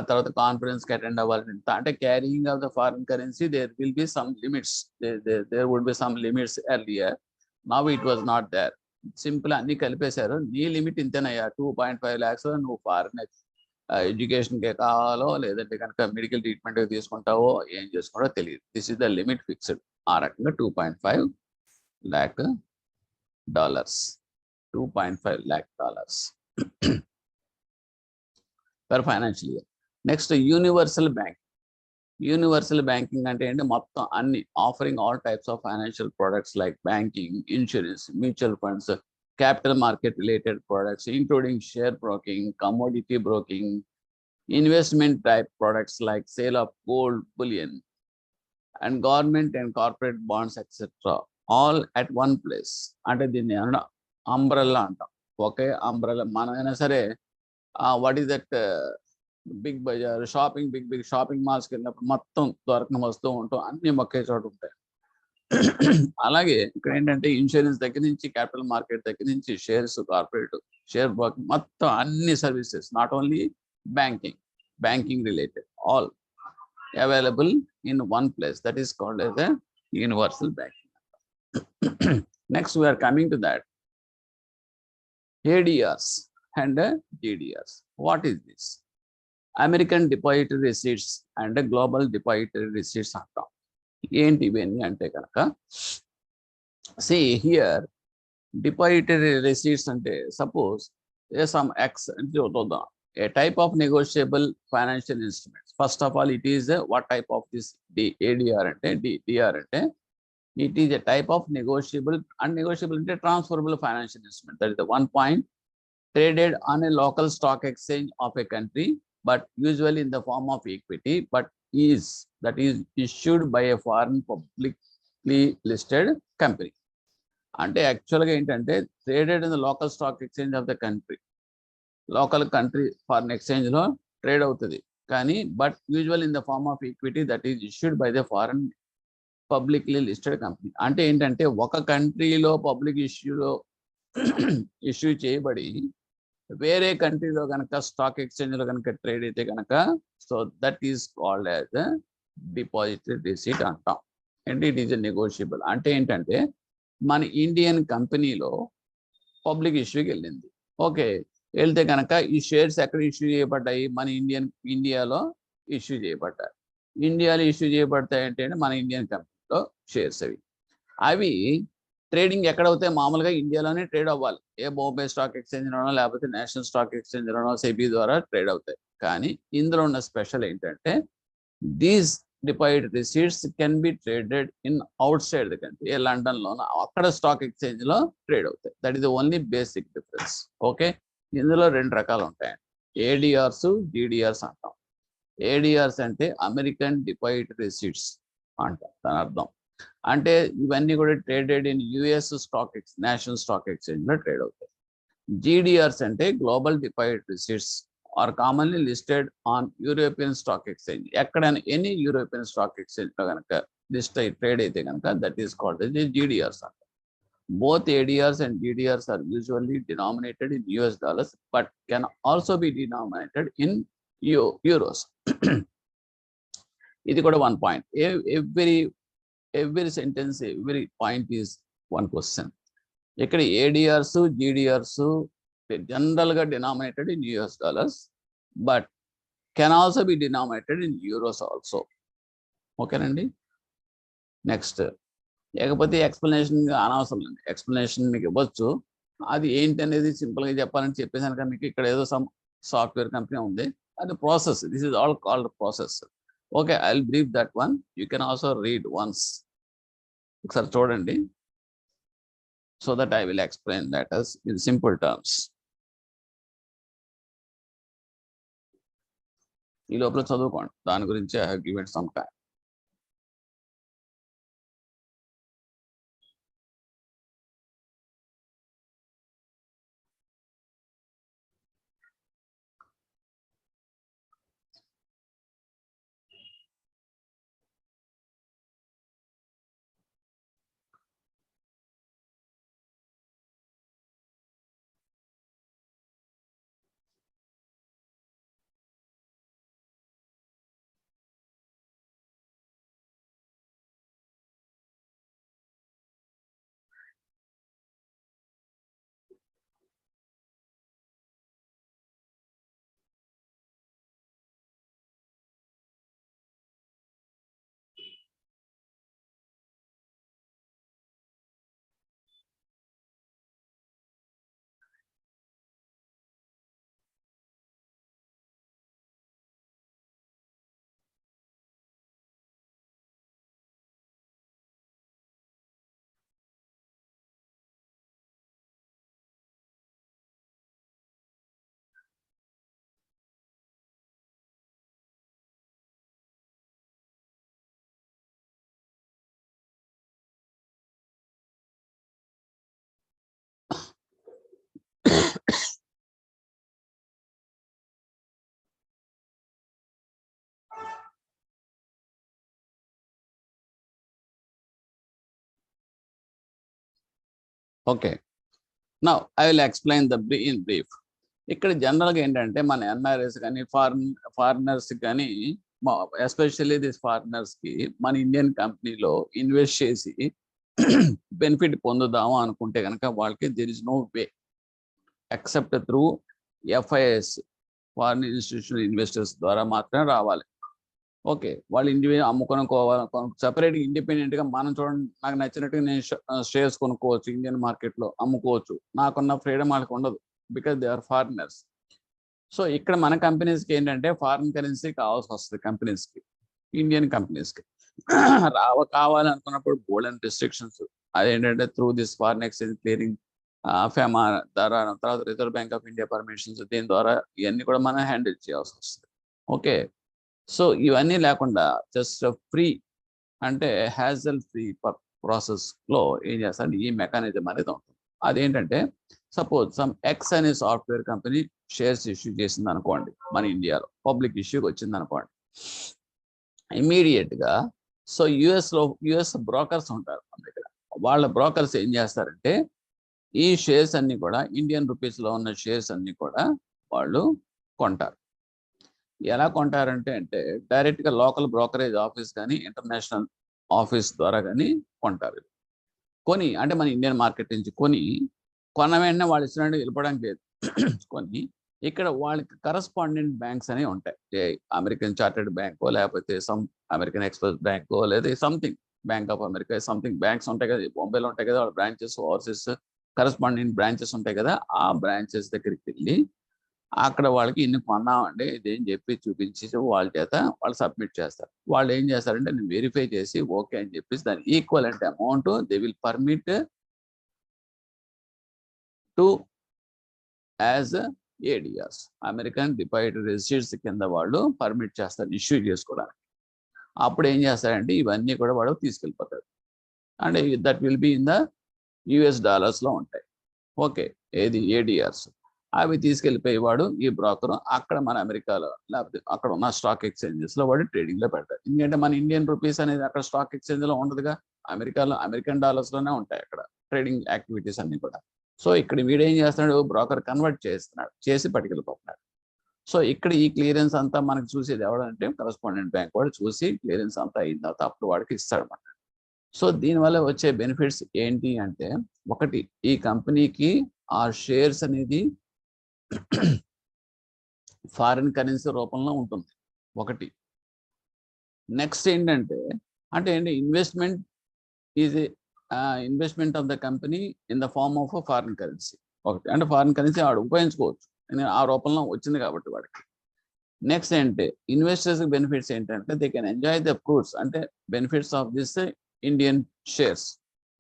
తర్వాత కాన్ఫరెన్స్కి అటెండ్ అవ్వాలని ఎంత. అంటే carrying of the foreign currency there will be some limits, there would be some limits earlier. Now it was not there. Simple అన్ని కలిపేశారు. నీ లిమిట్ ఇంతేనయ్యా, 2.5 lakhs. నువ్వు ఫారిన్ ఎడ్యుకేషన్కే కావాలో లేదంటే కనుక మెడికల్ ట్రీట్మెంట్ తీసుకుంటావో ఏం చేసుకుంటావో తెలియదు. This is the limit fixed. ఆ రకంగా 2.5 lakh dollars, $2.5 lakh per financial year. Next, universal bank. Universal banking అంటే ఏంటి? మొత్తం అన్ని offering all types of financial products like banking, insurance, mutual funds, capital market related products including share broking, commodity broking, investment type products like sale of gold bullion, and government and corporate bonds, etc. all at one place. అంటే దీన్ని umbrella అంటాం. ఒకే umbrella. మనమైనా సరే what is that Big Bazaar shopping, big shopping మాల్స్కి వెళ్ళినప్పుడు మొత్తం దొరకని వస్తూ ఉంటాం, అన్ని ఒకే చోట ఉంటాయి. అలాగే ఇక్కడ ఏంటంటే ఇన్సూరెన్స్ దగ్గర నుంచి, క్యాపిటల్ మార్కెట్ దగ్గర నుంచి, షేర్స్, కార్పొరేట్ షేర్ బ్రోకింగ్, మొత్తం అన్ని services, not only banking related, all available in one place. That is called as a universal banking. Next, we are coming to that ADRs and GDRs. What is this? American Depository Receipts and Global Depository Receipts అంటాం. ఏంటి ఇవన్నీ అంటే కనుక, see here, depository receipts అంటే suppose some X అంటే చూద్దాం. A type of negotiable financial instruments. First of all, it is what type of this ADR అంటే DR అంటే it is a type of negotiable, unnegotiable అంటే transferable financial instrument. That is the one point traded on a local stock exchange of a country, but usually in the form of equity, but is issued by a foreign publicly listed company. అంటే యాక్చువల్గా ఏంటంటే traded in the local stock exchange of the country, local country foreign ఎక్స్చేంజ్లో trade అవుతుంది, కానీ but usual in the form of equity that is issued by the foreign publicly listed company. అంటే ఏంటంటే ఒక కంట్రీలో పబ్లిక్ ఇష్యూ చేయబడి వేరే కంట్రీలో కనుక స్టాక్ ఎక్స్చేంజ్లో కనుక ట్రేడ్ అయితే కనుక, so that is called as depository receipt అంటాం. అంటే ఇట్ ఈజ్ నెగోషియబుల్. అంటే ఏంటంటే మన ఇండియన్ కంపెనీలో పబ్లిక్ ఇష్యూకి వెళ్ళింది, ఓకే, వెళ్తే కనుక ఈ షేర్స్ ఎక్కడ ఇష్యూ చేయబడ్డాయి? మన ఇండియాలో ఇష్యూ చేయబడ్డాయి. ఇండియాలో ఇష్యూ చేయబడతాయి అంటే మన ఇండియన్ కంపెనీలో షేర్స్ అవి ట్రేడింగ్ ఎక్కడ అవుతాయి? మామూలుగా ఇండియాలోనే ట్రేడ్ అవ్వాలి. ఏ బాంబే స్టాక్ ఎక్స్చేంజ్లోనో లేకపోతే నేషనల్ స్టాక్ ఎక్స్చేంజ్లోనో సెబీ ద్వారా ట్రేడ్ అవుతాయి. కానీ ఇందులో ఉన్న స్పెషల్ ఏంటంటే these depository receipts can be traded in outside the country. ఏ లండన్లోనో అక్కడ స్టాక్ ఎక్స్చేంజ్లో ట్రేడ్ అవుతాయి. That is the only basic difference. Okay, ఇందులో రెండు రకాలు ఉంటాయండి, ఏడిఆర్స్, జీడిఆర్స్ అంటాం. ఏడిఆర్స్ అంటే అమెరికన్ డిపాజిటరీ రిసీట్స్ అంటాం. దాని అర్థం అంటే ఇవన్నీ కూడా traded in US stock national stock ఎక్స్చేంజ్లో ట్రేడ్ అవుతాయి. జీడిఆర్స్ అంటే global depositary receipts are commonly listed on European stock exchange. ఎక్కడైనా ఎనీ యూరోపియన్ స్టాక్ ఎక్స్చేంజ్లో కనుక లిస్ట్ అయి ట్రేడ్ అయితే కనుక దట్ ఈస్ కాల్డ్ జీడిఆర్స్ అంటారు. Both ADRs and GDRs are usually denominated in US dollars, but can also be denominated in euros. ఇది కూడా one point. Every sentence, every point is one question. ఇక్కడ ADRs, GDRs జనరల్గా denominated in US dollars, but can also be denominated in euros also. ఓకేనండి. Next, లేకపోతే explanation అనవసరం అండి. Explanation మీకు ఇవ్వచ్చు, అది ఏంటి అనేది సింపుల్గా చెప్పాలని చెప్పేసాను. కానీ మీకు ఇక్కడ ఏదో సమ్ సాఫ్ట్వేర్ కంపెనీ ఉంది, అది process. This is all called process. Okay, I will brief that one. You can also read once. ఒకసారి చూడండి, so that I will explain that as in simple terms. ఈ లోపల చదువుకోండి, దాని గురించి I have given some time. Okay, now I will explain in brief. ఇక్కడ జనరల్గా ఏంటంటే మన ఎన్ఆర్ఎస్ కానీ ఫారినర్స్ కానీ, ఎస్పెషల్లీ దిస్ ఫారినర్స్కి మన ఇండియన్ కంపెనీలో ఇన్వెస్ట్ చేసి బెనిఫిట్ పొందుదాము అనుకుంటే కనుక వాళ్ళకి there is no way except through FIs, foreign institutional investors ద్వారా మాత్రమే రావాలి. ఓకే, వాళ్ళు ఇండివిజువల్ అమ్ముకోవాలి, సపరేట్గా ఇండిపెండెంట్గా మనం చూడండి, నాకు నచ్చినట్టుగా నేను షేర్స్ కొనుక్కోవచ్చు, ఇండియన్ మార్కెట్లో అమ్ముకోవచ్చు, నాకున్న ఫ్రీడమ్ వాళ్ళకి ఉండదు, because they are foreigners. So ఇక్కడ మన కంపెనీస్కి ఏంటంటే ఫారిన్ కరెన్సీ కావాల్సి వస్తుంది కంపెనీస్కి, ఇండియన్ కంపెనీస్కి కావాలి అనుకున్నప్పుడు బోల్డ్ అండ్ రిస్ట్రిక్షన్స్. అదేంటంటే through this foreign exchange clearing, FEMA ద్వారా, తర్వాత reserve Bank of India permissions, దీని ద్వారా ఇవన్నీ కూడా మనం హ్యాండిల్ చేయాల్సి వస్తుంది. ఓకే, సో ఇవన్నీ లేకుండా జస్ట్ ఫ్రీ అంటే హ్యాజల్ ఫ్రీ ప్రాసెస్లో ఏం చేస్తారంటే ఈ మెకానిజం అనేది ఉంటుంది. అదేంటంటే సపోజ్ సమ్ ఎక్స్ అనే సాఫ్ట్వేర్ కంపెనీ షేర్స్ ఇష్యూ చేసింది అనుకోండి, మన ఇండియాలో పబ్లిక్ ఇష్యూకి వచ్చింది అనుకోండి, ఇమీడియట్గా సో యుఎస్ బ్రోకర్స్ ఉంటారు మన దగ్గర. వాళ్ళ బ్రోకర్స్ ఏం చేస్తారంటే ఈ షేర్స్ అన్ని కూడా ఇండియన్ రూపీస్లో ఉన్న షేర్స్ అన్ని కూడా వాళ్ళు కొంటారు. ఎలా కొంటారంటే డైరెక్ట్గా లోకల్ బ్రోకరేజ్ ఆఫీస్ కానీ ఇంటర్నేషనల్ ఆఫీస్ ద్వారా కానీ కొంటారు. కొని అంటే మన ఇండియన్ మార్కెట్ నుంచి కొన్న వెంటనే వాళ్ళు ఇచ్చినట్టు వెళ్ళిపోవడానికి లేదు. కొన్ని ఇక్కడ వాళ్ళకి కరస్పాండెంట్ బ్యాంక్స్ అనేవి ఉంటాయి, అమెరికన్ చార్టెడ్ బ్యాంకో, లేకపోతే సమ్ అమెరికన్ ఎక్స్ప్రెస్ బ్యాంకో, లేదా something bank of America, something banks ఉంటాయి కదా, బొంబాయిలో ఉంటాయి కదా వాళ్ళ బ్రాంచెస్, ఓవర్సీస్ కరస్పాండెంట్ బ్రాంచెస్ ఉంటాయి కదా, ఆ బ్రాంచెస్ దగ్గరికి వెళ్ళి అక్కడ వాళ్ళకి ఇన్ని కొన్నామండి ఇదేం చెప్పి చూపించి వాళ్ళ చేత వాళ్ళు సబ్మిట్ చేస్తారు. వాళ్ళు ఏం చేస్తారంటే నేను వెరిఫై చేసి ఓకే అని చెప్పేసి దాని equivalent amount they will permit to as ADRs, American depository receipts కింద వాళ్ళు పర్మిట్ చేస్తారు ఇష్యూ చేసుకోవడానికి. అప్పుడు ఏం చేస్తారంటే ఇవన్నీ కూడా వాడు తీసుకెళ్ళిపోతారు, అంటే that will be in the US డాలర్స్లో ఉంటాయి. ఓకే, ఏది ఏడిఆర్స్, అవి తీసుకెళ్ళిపోయి వాడు ఈ బ్రోకర్ అక్కడ మన అమెరికాలో లేకపోతే అక్కడ ఉన్న స్టాక్ ఎక్స్చేంజెస్లో వాడు ట్రేడింగ్లో పెడతారు. ఎందుకంటే మన ఇండియన్ రూపీస్ అనేది అక్కడ స్టాక్ ఎక్స్చేంజ్లో ఉండదుగా, అమెరికాలో అమెరికన్ డాలర్స్లోనే ఉంటాయి అక్కడ ట్రేడింగ్ యాక్టివిటీస్ అన్ని కూడా. సో ఇక్కడ వీడేం చేస్తున్నాడు, బ్రోకర్ కన్వర్ట్ చేస్తున్నాడు, చేసి పట్టుకెళ్ళిపోతున్నాడు. సో ఇక్కడ ఈ క్లియరెన్స్ అంతా మనకు చూసేది ఎవడంటే కరస్పాండెంట్ బ్యాంక్ వాడు చూసి క్లియరెన్స్ అంతా అయిన తర్వాత అప్పుడు వాడికి ఇస్తాడు అన్నమాట. సో దీనివల్ల వచ్చే బెనిఫిట్స్ ఏంటి అంటే, ఒకటి ఈ కంపెనీకి ఆ షేర్స్ అనేది ఫారిన్ కరెన్సీ రూపంలో ఉంటుంది ఒకటి. నెక్స్ట్ ఏంటంటే investment is investment of the company in the form of foreign currency. ఒకటి అంటే ఫారిన్ కరెన్సీ వాడు ఉపయోగించుకోవచ్చు ఆ రూపంలో వచ్చింది కాబట్టి వాడికి. నెక్స్ట్ ఇన్వెస్టర్స్ బెనిఫిట్స్ ఏంటంటే they can enjoy the fruits, అంటే benefits of this Indian shares.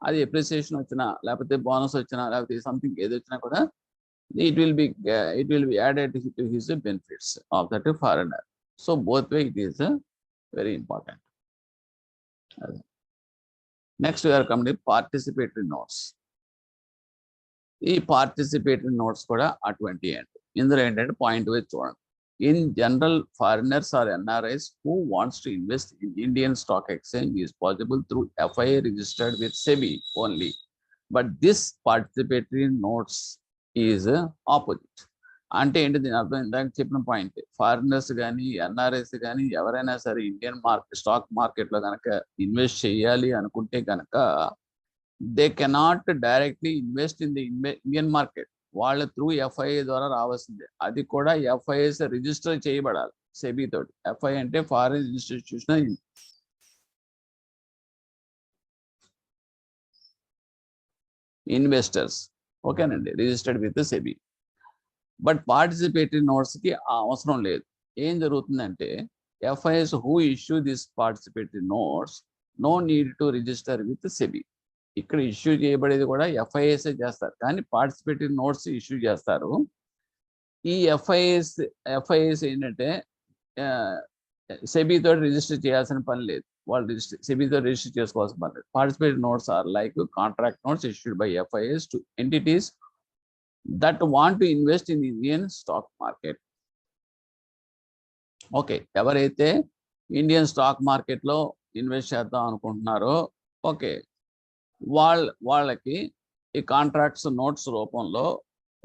అది ఎప్రిసియేషన్ వచ్చినా, లేకపోతే బోనస్ వచ్చినా, లేకపోతే సంథింగ్ ఏది వచ్చినా కూడా it will be added to his benefits of that foreigner. So both way it is very important. Next we are coming to participatory notes. ఈ participatory notes కూడా అటువంటి ఇందులో ఏంటంటే పాయింట్ వైజ్ చూడండి. In general, foreigners or NRIs who wants to invest in Indian stock exchange is possible through FIA registered with SEBI only. But this participatory notes is opposite. అంటే ఏంటి దీని అర్థం, ఇందాక చెప్పిన పాయింట్, ఫారినర్స్ కానీ NRIs కానీ ఎవరైనా సరే ఇండియన్ స్టాక్ మార్కెట్లో కనుక ఇన్వెస్ట్ చేయాలి అనుకుంటే కనుక they cannot directly invest in the Indian market, వాళ్ళ త్రూ ఎఫ్ఐఏ ద్వారా రావాల్సిందే. అది కూడా ఎఫ్ఐఎస్ రిజిస్టర్ చేయబడాలి సెబీ తోటి. ఎఫ్ఐ అంటే ఫారిన్ ఇన్స్టిట్యూషనల్ ఇన్వెస్టర్స్, ఓకేనండి, registered with SEBI. But participatory నోట్స్కి అవసరం లేదు. ఏం జరుగుతుందంటే FIs who issue this participatory notes no need to register with SEBI. ఇక్కడ ఇష్యూ చేయబడేది కూడా ఎఫ్ఐఎస్ఏ చేస్తారు, కానీ పార్టిసిపేటరీ నోట్స్ ఇష్యూ చేస్తారు. ఈ ఎఫ్ఐఎస్ ఏంటంటే సెబీతో రిజిస్టర్ చేయాల్సిన పని లేదు, వాళ్ళు సెబీతో రిజిస్టర్ చేసుకోవాల్సిన పని లేదు. Participatory notes or like contract notes issued by FIs to entities that want to invest in Indian stock market. Okay, ఎవరైతే ఇండియన్ స్టాక్ మార్కెట్లో ఇన్వెస్ట్ చేద్దాం అనుకుంటున్నారో ఓకే వాళ్ళకి ఈ కాంట్రాక్ట్స్ నోట్స్ రూపంలో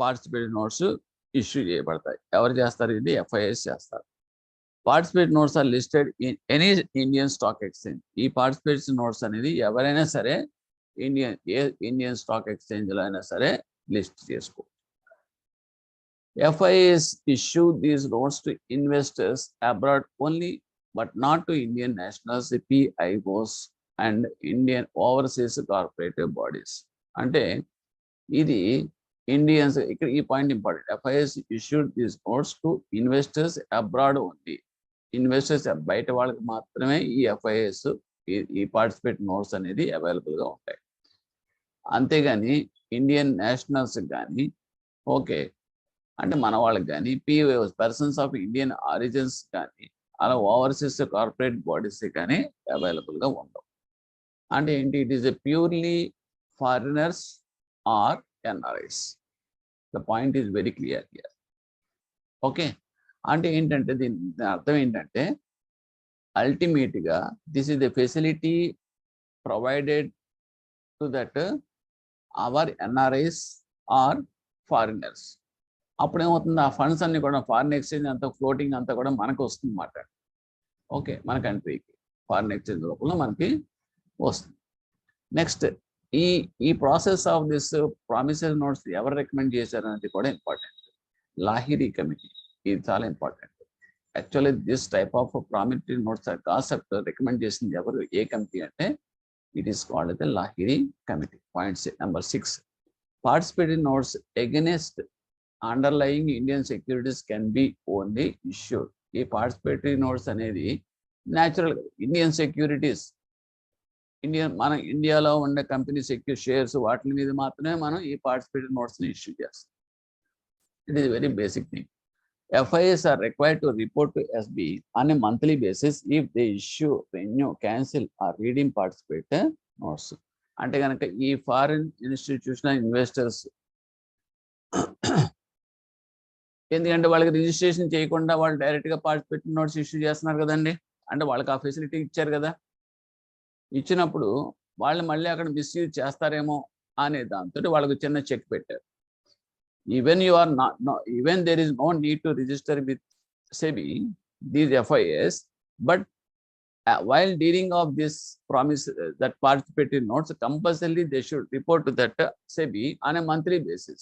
పార్టిసిపేట్ నోట్స్ ఇష్యూ చేయబడతాయి. ఎవరు చేస్తారు? ఇది FIS చేస్తారు. Participate notes are listed in any Indian stock exchange. ఈ పార్టిసిపేట్ నోట్స్ అనేది ఎవరైనా సరే ఇండియన్ స్టాక్ ఎక్స్చేంజ్లో అయినా సరే లిస్ట్ చేసుకో. FIS issue these notes to investors abroad only, but not to Indian nationals, PIOs and Indian overseas corporative bodies. అంటే ఇది Indians, ఇక్కడ ఈ point important. FIS issued these notes to investors abroad only. Investors బయట వాళ్ళకి మాత్రమే ఈ FIS ఈ participate notes అనేది అవైలబుల్గా ఉంటాయి. అంతేగాని ఇండియన్ నేషనల్స్ కానీ, ఓకే అంటే మన వాళ్ళకి కానీ, PIOs persons of Indian origins కానీ, అలా ఓవర్సీస్ కార్పొరేట్ బాడీస్ కానీ అవైలబుల్గా ఉండవు. అంటే ఏంటి? It is a purely foreigners or NRIs. The point is very clear here. Okay, అంటే ఏంటంటే దీని అర్థం ఏంటంటే అల్టిమేట్గా this is the facility provided to that our NRIs or foreigners. అప్పుడు ఏమవుతుంది? ఆ ఫండ్స్ అన్ని కూడా ఫారిన్ ఎక్స్చేంజ్ అంతా ఫ్లోటింగ్ అంతా కూడా మనకు వస్తుంది అన్నమాట. ఓకే, మన కంట్రీకి ఫారిన్ ఎక్స్చేంజ్ రూపంలో మనకి వస్తుంది. నెక్స్ట్, ఈ process of this promissory notes ఎవరు రికమెండ్ చేశారు అనేది కూడా ఇంపార్టెంట్. లాహిరి కమిటీ, ఇది చాలా important. Actually this type of promissory notes concept recommend చేసింది ఎవరు, ఏ కమిటీ అంటే it is called the Lahiri committee. Point number 6, participatory notes against underlying Indian securities can be only issued. ఈ పార్టిసిపేటరీ నోట్స్ అనేది natural Indian securities, మన ఇండియాలో ఉండే company shares వాటి మీద మాత్రమే మనం ఈ పార్టిసిపేటరీ నోట్స్ని ఇష్యూ చేస్తాం. It is very basic thing. FIS are required to report to SB on a monthly basis if they issue, renew, cancel or redeem participate notes. అంటే కనుక ఈ ఫారిన్ ఇన్స్టిట్యూషనల్ ఇన్వెస్టర్స్ ఎందుకంటే వాళ్ళకి రిజిస్ట్రేషన్ చేయకుండా వాళ్ళు డైరెక్ట్గా participate notes issue చేస్తున్నారు కదండి. అంటే వాళ్ళకి ఆ ఫెసిలిటీ ఇచ్చారు కదా. ఇచ్చినప్పుడు వాళ్ళు మళ్ళీ అక్కడ మిస్యూజ్ చేస్తారేమో అనే దాంతో వాళ్ళకి చిన్న చెక్ పెట్టారు. Even there is no need to register with SEBI these FIS, but while dealing of this promise that participatory notes, compulsorily they should report to that SEBI on a monthly basis.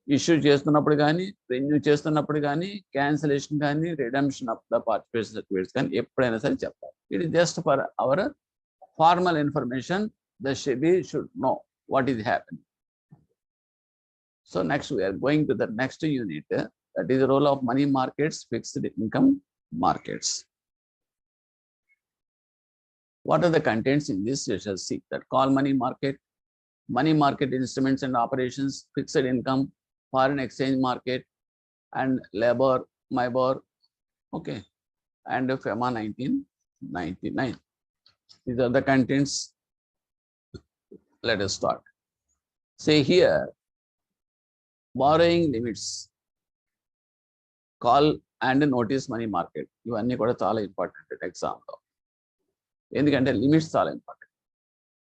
Issue చేస్తున్నప్పుడు కానీ, renew చేస్తున్నప్పుడు కానీ, cancellation కానీ, redemption of the participation certificates కానీ ఎప్పుడైనా సరే చెప్పాలి. It is just for hour formal information. The SEBI should know what is happening. So next we are going to the next unit, that is the role of money markets, fixed income markets. What are the contents in this? You shall see that call money market instruments and operations, fixed income, foreign exchange market, and labor, MIBOR, okay, and FEMA 1999. These are the contents. Let us start. Say here, borrowing limits, call and notice money market, ఇవన్నీ కూడా చాలా important ఎగ్జామ్లో. ఎందుకంటే limits చాలా important.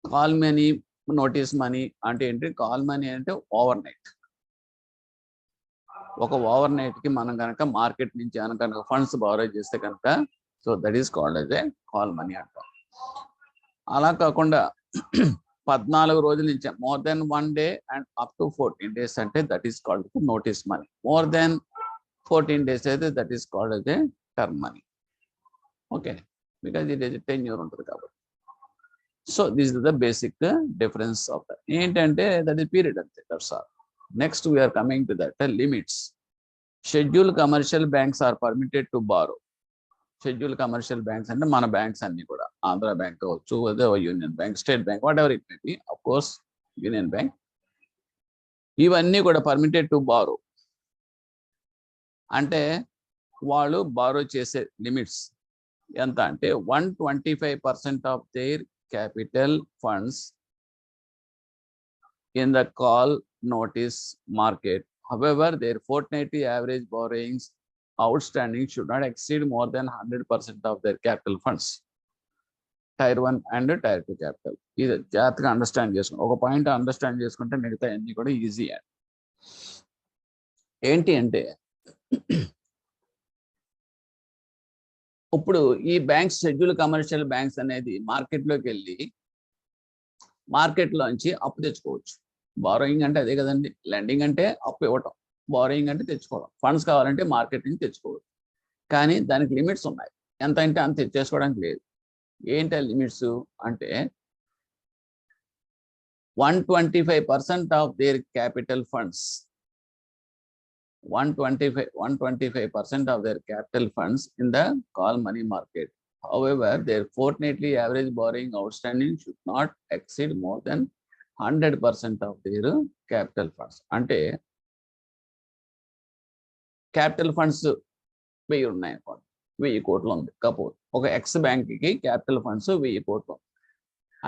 Call money, notice money అంటే ఏంటి? Call money అంటే over night. ఒక ఓవర్ నైట్కి మనం కనుక మార్కెట్ నుంచి కనుక ఫండ్స్ బారో చేస్తే కనుక, so that is called as a call money అంటాం. అలా కాకుండా 14 రోజుల నుంచి more than 1 day and up to 14 days అంటే that is called notice money. More than 14 days అయితే that is called as a term money. Okay, because it is tenure ఉంటుంది కాబట్టి. So this is the basic difference of that. ఏంటంటే that is period అంతే, that's all. Next we are coming to that limits. Schedule commercial banks are permitted to borrow. Schedule commercial banks అంటే మన banks అన్ని కూడా, Andhra Bank కావచ్చు, Union Bank, State Bank, whatever it may be, of course Union Bank, ఇవన్నీ కూడా permitted to borrow. అంటే వాళ్ళు borrow చేసే లిమిట్స్ ఎంత అంటే 125% of their capital funds in the call notice market. However, their fortnightly average borrowings outstanding should not exceed more than 100% of their capital funds. Tier 1 and tier 2 capital. ఇది జాగ్రత్తగా understand చేసుకోండి. ఒక point understand చేసుకుంటే మిగతా అన్ని కూడా easy. ఏంటి అంటే ఇప్పుడు ఈ బ్యాంక్స్ షెడ్యూల్ కమర్షియల్ బ్యాంక్స్ అనేది మార్కెట్లోకి వెళ్ళి మార్కెట్లోంచి అప్పు తెచ్చుకోవచ్చు. బారోయింగ్ అంటే అదే కదండి. లెండింగ్ అంటే అప్పు ఇవ్వటం, బారోయింగ్ అంటే తెచ్చుకోవడం. ఫండ్స్ కావాలంటే మార్కెట్ నుంచి తెచ్చుకోవచ్చు. కానీ దానికి లిమిట్స్ ఉన్నాయి. ఎంత అంటే అంత తెచ్చేసుకోవడానికి లేదు. ఏంటి ఆ లిమిట్స్ అంటే 125% of their capital funds, 125% of their capital funds in the call money market. However, their fortnightly average borrowing outstanding should not exceed more than 100% of their capital funds. అంటే క్యాపిటల్ ఫండ్స్ 1000 ఉన్నాయి అనుకోండి, 1000 కోట్లు ఉంది. కపోజ్ ఒక X బ్యాంక్కి capital funds 1000 కోట్లు.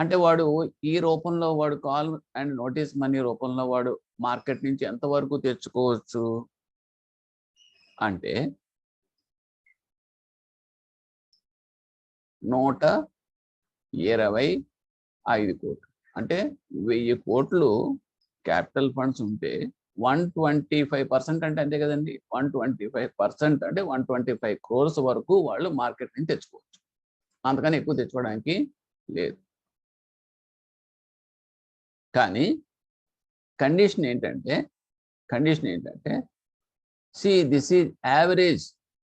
అంటే వాడు ఈ రూపంలో వాడు కాల్ అండ్ నోటీస్ మనీ రూపంలో వాడు మార్కెట్ నుంచి ఎంతవరకు తెచ్చుకోవచ్చు అంటే 125 కోట్లు. అంటే 1000 కోట్లు క్యాపిటల్ ఫండ్స్ ఉంటే 125% అంటే అంతే కదండి. 125% అంటే 125 crores వరకు వాళ్ళు మార్కెట్ నుంచి తెచ్చుకోవచ్చు. అంతకని ఎక్కువ తెచ్చుకోవడానికి లేదు. కానీ కండిషన్ ఏంటంటే see, this is average.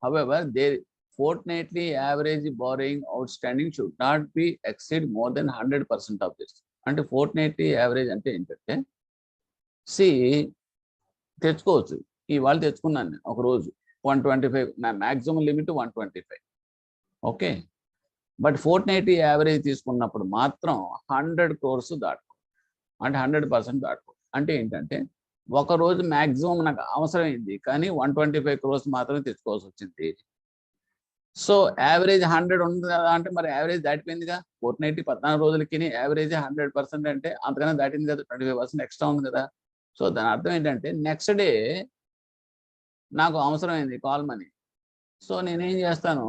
However, their fortnightly average borrowing outstanding should not be exceed more than 100% of this. అంటే fortnightly average అంటే ఏంటంటే తెచ్చుకోవచ్చు. ఇవాళ తెచ్చుకున్నాను నేను ఒక రోజు 125, నా maximum limit 125. Okay, but fortnightly average తీసుకున్నప్పుడు మాత్రం 100 crores దాటుకో, అంటే 100% దాటుకో. అంటే ఏంటంటే ఒక రోజు మ్యాక్సిమం నాకు అవసరమైంది, కానీ 125 crores మాత్రమే తెచ్చుకోవాల్సి వచ్చింది. సో యావరేజ్ 100 ఉంది కదా అంటే మరి యావరేజ్ దాటిపోయిందిగా. ఫోర్ట్నైట్లీ 14 రోజులకి యావరేజ్ 100% అంటే అంతకన్నా దాటింది కదా, 25% ఎక్స్ట్రా ఉంది కదా. సో దాని అర్థం ఏంటంటే నెక్స్ట్ డే నాకు అవసరమైంది కాల్ మనీ. సో నేనేం చేస్తాను,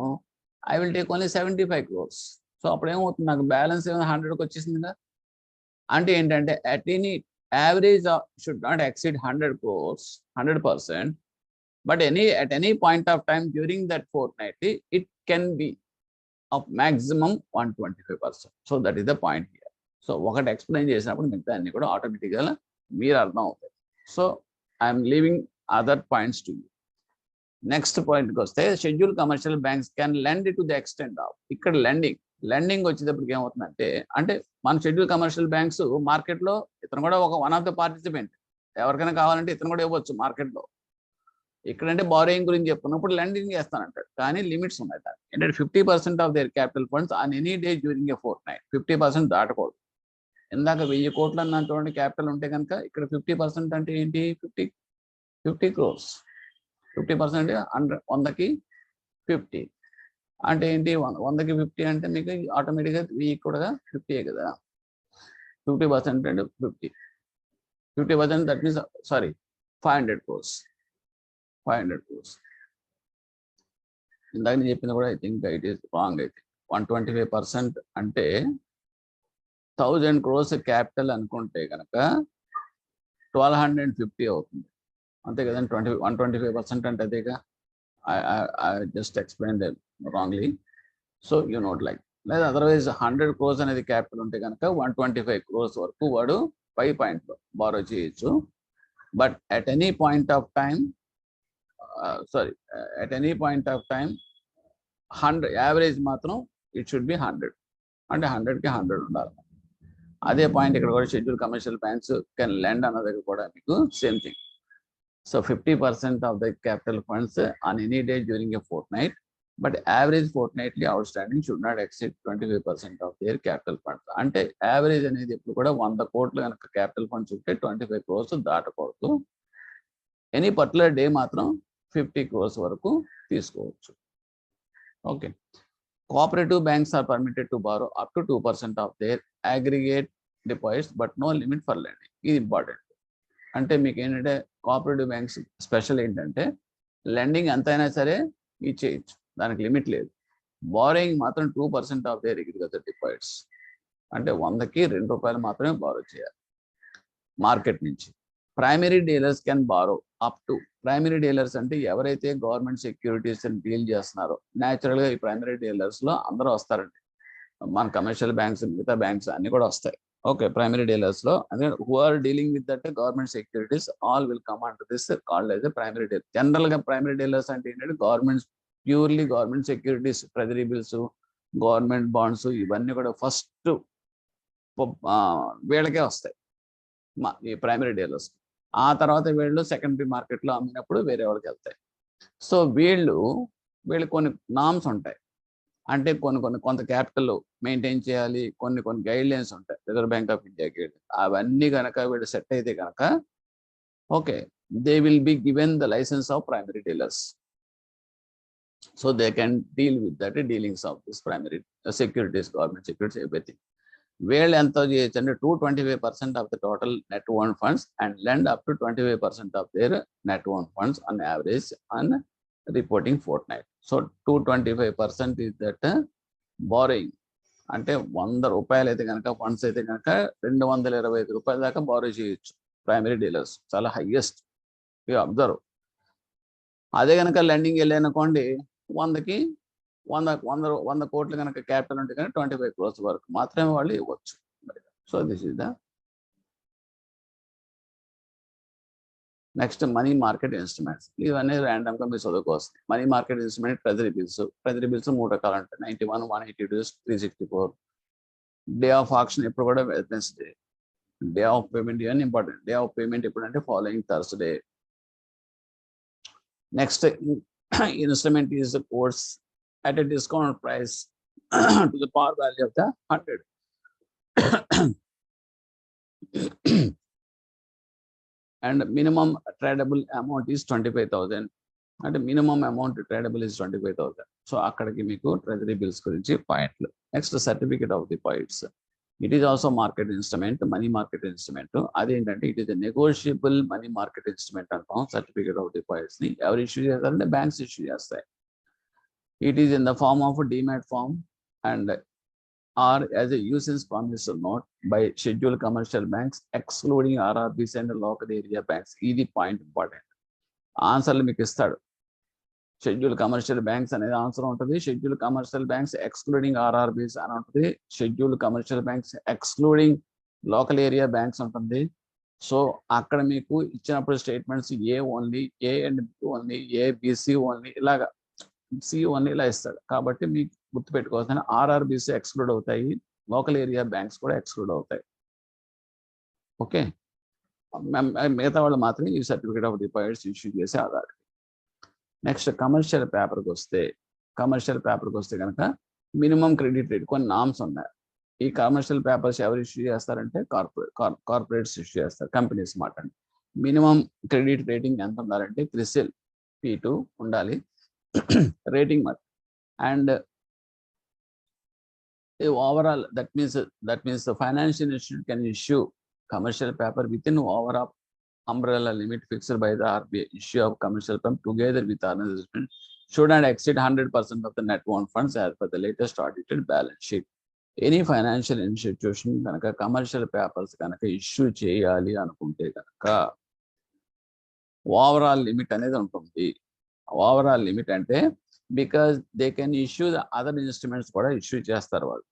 I will take only 75 crores. So అప్పుడు ఏమవుతుంది, నాకు బ్యాలెన్స్ ఏమైనా 100కి వచ్చేసిందిగా. అంటే ఏంటంటే at any average should not exceed 100 crores, 100%, but at any point of time during that fortnightly, it can be of maximum 125%. So that is the point here. So ఒకటి explain చేసినప్పుడు మిగతా అన్ని కూడా ఆటోమేటిక్గా మీరు అర్థం అవుతాయి. So I'm leaving other points to you. Next పాయింట్కి వస్తే schedule commercial banks can lend to the extent of. ఇక్కడ లెండింగ్ వచ్చేటప్పటికి ఏమవుతుందంటే, అంటే మన షెడ్యూల్ కమర్షియల్ బ్యాంక్స్ మార్కెట్లో ఇతను కూడా వన్ ఆఫ్ ద పార్టిసిపెంట్. ఎవరికైనా కావాలంటే ఇతను కూడా ఇవ్వచ్చు మార్కెట్లో. ఇక్కడంటే బారోయింగ్ గురించి చెప్పుకున్నప్పుడు లెండింగ్ చేస్తానంటాడు, కానీ లిమిట్స్ ఉన్నాయి. ఏంటంటే 50% of their capital funds on any day during a Fortnite. 50% దాటకూడదు. ఇందాక 1000 కోట్లు అన్న చూడండి క్యాపిటల్ ఉంటే కనుక, ఇక్కడ 50% అంటే ఏంటి, 50 crores. 50% అంటే 100కి 50 అంటే ఏంటి, 100కి 50 అంటే మీకు ఆటోమేటిక్గా 1000 కూడా 50 కదా. 50% అంటే 50%, దట్ మీన్స్ 500 crores. ఇందాక నేను చెప్పింది కూడా I think it is wrong. అయితే 125% అంటే 1000 crores క్యాపిటల్ అనుకుంటే కనుక 1250 అవుతుంది, అంతే కదండి. 125% అంటే అదేగా. I just explained that wrongly. So you note like, లేదా అదర్వైజ్ 100 crores అనేది క్యాపిటల్ ఉంటే కనుక 125 crores వరకు వాడు 5 పాయింట్ బారో చేయొచ్చు. But at any point of time 100 average మాత్రం ఇట్ షుడ్ బి 100. అంటే 100కి 100 ఉండాలి. అదే పాయింట్ ఇక్కడ కూడా schedule commercial banks can lend అన్నది కూడా మీకు same thing. So 50% of the capital funds on any day during a fortnight, but average fortnightly outstanding should not exceed 25% of their capital funds. అంటే average అనేది ఎప్పుడు కూడా 100 కోట్లు కనుక క్యాపిటల్ ఫండ్స్ ఉంటే 25 crores దాటకూడదు. ఎనీ పర్టికులర్ డే మాత్రం 50 crores వరకు తీసుకోవచ్చు. Okay, cooperative banks are permitted to borrow up to 2% of their aggregate deposits but no limit for lending. ఇది ఇంపార్టెంట్. అంటే మీకు ఏంటంటే కోఆపరేటివ్ బ్యాంక్స్ స్పెషల్ ఏంటంటే లెండింగ్ ఎంతైనా సరే ఇచ్చేయచ్చు, దానికి లిమిట్ లేదు. బారోయింగ్ మాత్రం 2% ఆఫ్ దేర్ అగ్రికల్చర్ డిపాజిట్స్, అంటే 100కి ₹2 మాత్రమే బారో చేయాలి మార్కెట్ నుంచి. Primary dealers can borrow up to, primary dealers అంటే ఎవరైతే గవర్నమెంట్ సెక్యూరిటీస్ డీల్ చేస్తున్నారో, న్యాచురల్గా ఈ ప్రైమరీ డీలర్స్లో అందరూ వస్తారండి, మన కమర్షియల్ బ్యాంక్స్ మిగతా బ్యాంక్స్ అన్ని కూడా వస్తాయి. ఓకే, ప్రైమరీ డీలర్స్లో అదే who are dealing with that government securities all will come and this called as a primary dealer. జనరల్గా ప్రైమరీ డీలర్స్ అంటే ఏంటంటే government, purely government securities, treasury bills, government bonds ఇవన్నీ కూడా ఫస్ట్ వీళ్ళకే వస్తాయి ఈ ప్రైమరీ డీలర్స్. ఆ తర్వాత వీళ్ళు సెకండరీ మార్కెట్లో అమ్మినప్పుడు వేరే వాళ్ళకి వెళ్తాయి. సో వీళ్ళు కొన్ని నామ్స్ ఉంటాయి, అంటే కొంత క్యాపిటల్ మెయింటైన్ చేయాలి, కొన్ని గైడ్ లైన్స్ ఉంటాయి Reserve Bank of India guide. అవన్నీ కనుక వీళ్ళు సెట్ అయితే కనుక okay, they will be given the licence of primary dealers. So they can deal with that dealings of this primary securities, government securities, everything. వీళ్ళు ఎంత చేయొచ్చు అంటే 225% of the total net own funds and lend up to 25% of their net own funds on average on reporting fortnight. So 225% is that borrowing. అంటే ₹100 అయితే కనుక funds అయితే కనుక ₹225 దాకా బారో చేయొచ్చు ప్రైమరీ డీలర్స్, చాలా హైయెస్ట్ అబ్జర్వ్. అదే కనుక లెండింగ్ వెళ్ళానుకోండి, 100 కోట్లు కనుక క్యాపిటల్ ఉంటే కనుక 25 crores వరకు మాత్రమే వాళ్ళు ఇవ్వచ్చు. So this is the next money market instruments. ఇవన్నీ ర్యాండమ్గా మీరు చదువుకోవచ్చు. Money market instrument treasury bills. Treasury bills 3 రకాలు ఉంటాయి, 91, 180 days, 364. డే ఆఫ్ ఆక్షన్ ఎప్పుడు కూడా వెడ్నెస్డే. డే ఆఫ్ పేమెంట్ ఇవన్నీ ఇంపార్టెంట్. డే ఆఫ్ పేమెంట్ ఎప్పుడంటే following Thursday. Next instrument is course at a discount price to the par value of the 100. And minimum tradable amount is 25,000. And minimum amount tradable is 25,000. So akkadiki meeku treasury bills gurinchi pointlu. Next, certificate of deposits. It is also market instrument, money market instrument. Adi entante it is a negotiable money market instrument antam. Certificate of deposits ni every issue chestarante banks issue chestayi. It is in the form of a demat form and or as a usage promissory note by scheduled commercial banks excluding RRBs and local area banks. This point important. Answer మీకు ఇస్తాడు. Schedule commercial banks అనేది answer ఉంటుంది. Schedule commercial banks excluding RRBs అని ఉంటుంది. Schedule commercial banks excluding local area banks ఉంటుంది. So అక్కడ మీకు ఇచ్చినప్పుడు statements A only, A and B only, A BC only, ఇలాగా సి ఓన్లీ ఇలా ఇస్తాడు. కాబట్టి మీకు గుర్తుపెట్టుకోవాల్సిన ఆర్ఆర్బీసీ ఎక్స్క్లూడ్ అవుతాయి, లోకల్ ఏరియా బ్యాంక్స్ కూడా ఎక్స్క్లూడ్ అవుతాయి. ఓకే, మిగతా వాళ్ళు మాత్రమే ఈ సర్టిఫికేట్ ఆఫ్ డిపాజిట్స్ ఇష్యూ చేసే ఆధార్. నెక్స్ట్ కమర్షియల్ పేపర్కి వస్తే కనుక మినిమం క్రెడిట్ రేట్ కొన్ని నామ్స్ ఉన్నాయి. ఈ కమర్షియల్ పేపర్స్ ఎవరు ఇష్యూ చేస్తారంటే కార్పొరేట్స్ ఇష్యూ చేస్తారు, కంపెనీస్ మాట. మినిమం క్రెడిట్ రేటింగ్ ఎంత ఉండాలంటే క్రిసిల్ P2 ఉండాలి rating mark, and overall that means the financial institute can issue commercial paper within overall umbrella limit fixed by the RBI. Issue of commercial paper together with other investment should not exceed 100% of the net owned funds as per the latest audited balance sheet. Any financial institution kanaka commercial papers kanaka issue cheyali anukunte kanaka overall limit anedi untundi. Overall limit అంటే because they can issue the other instruments కూడా issue చేస్తారు వాళ్ళు.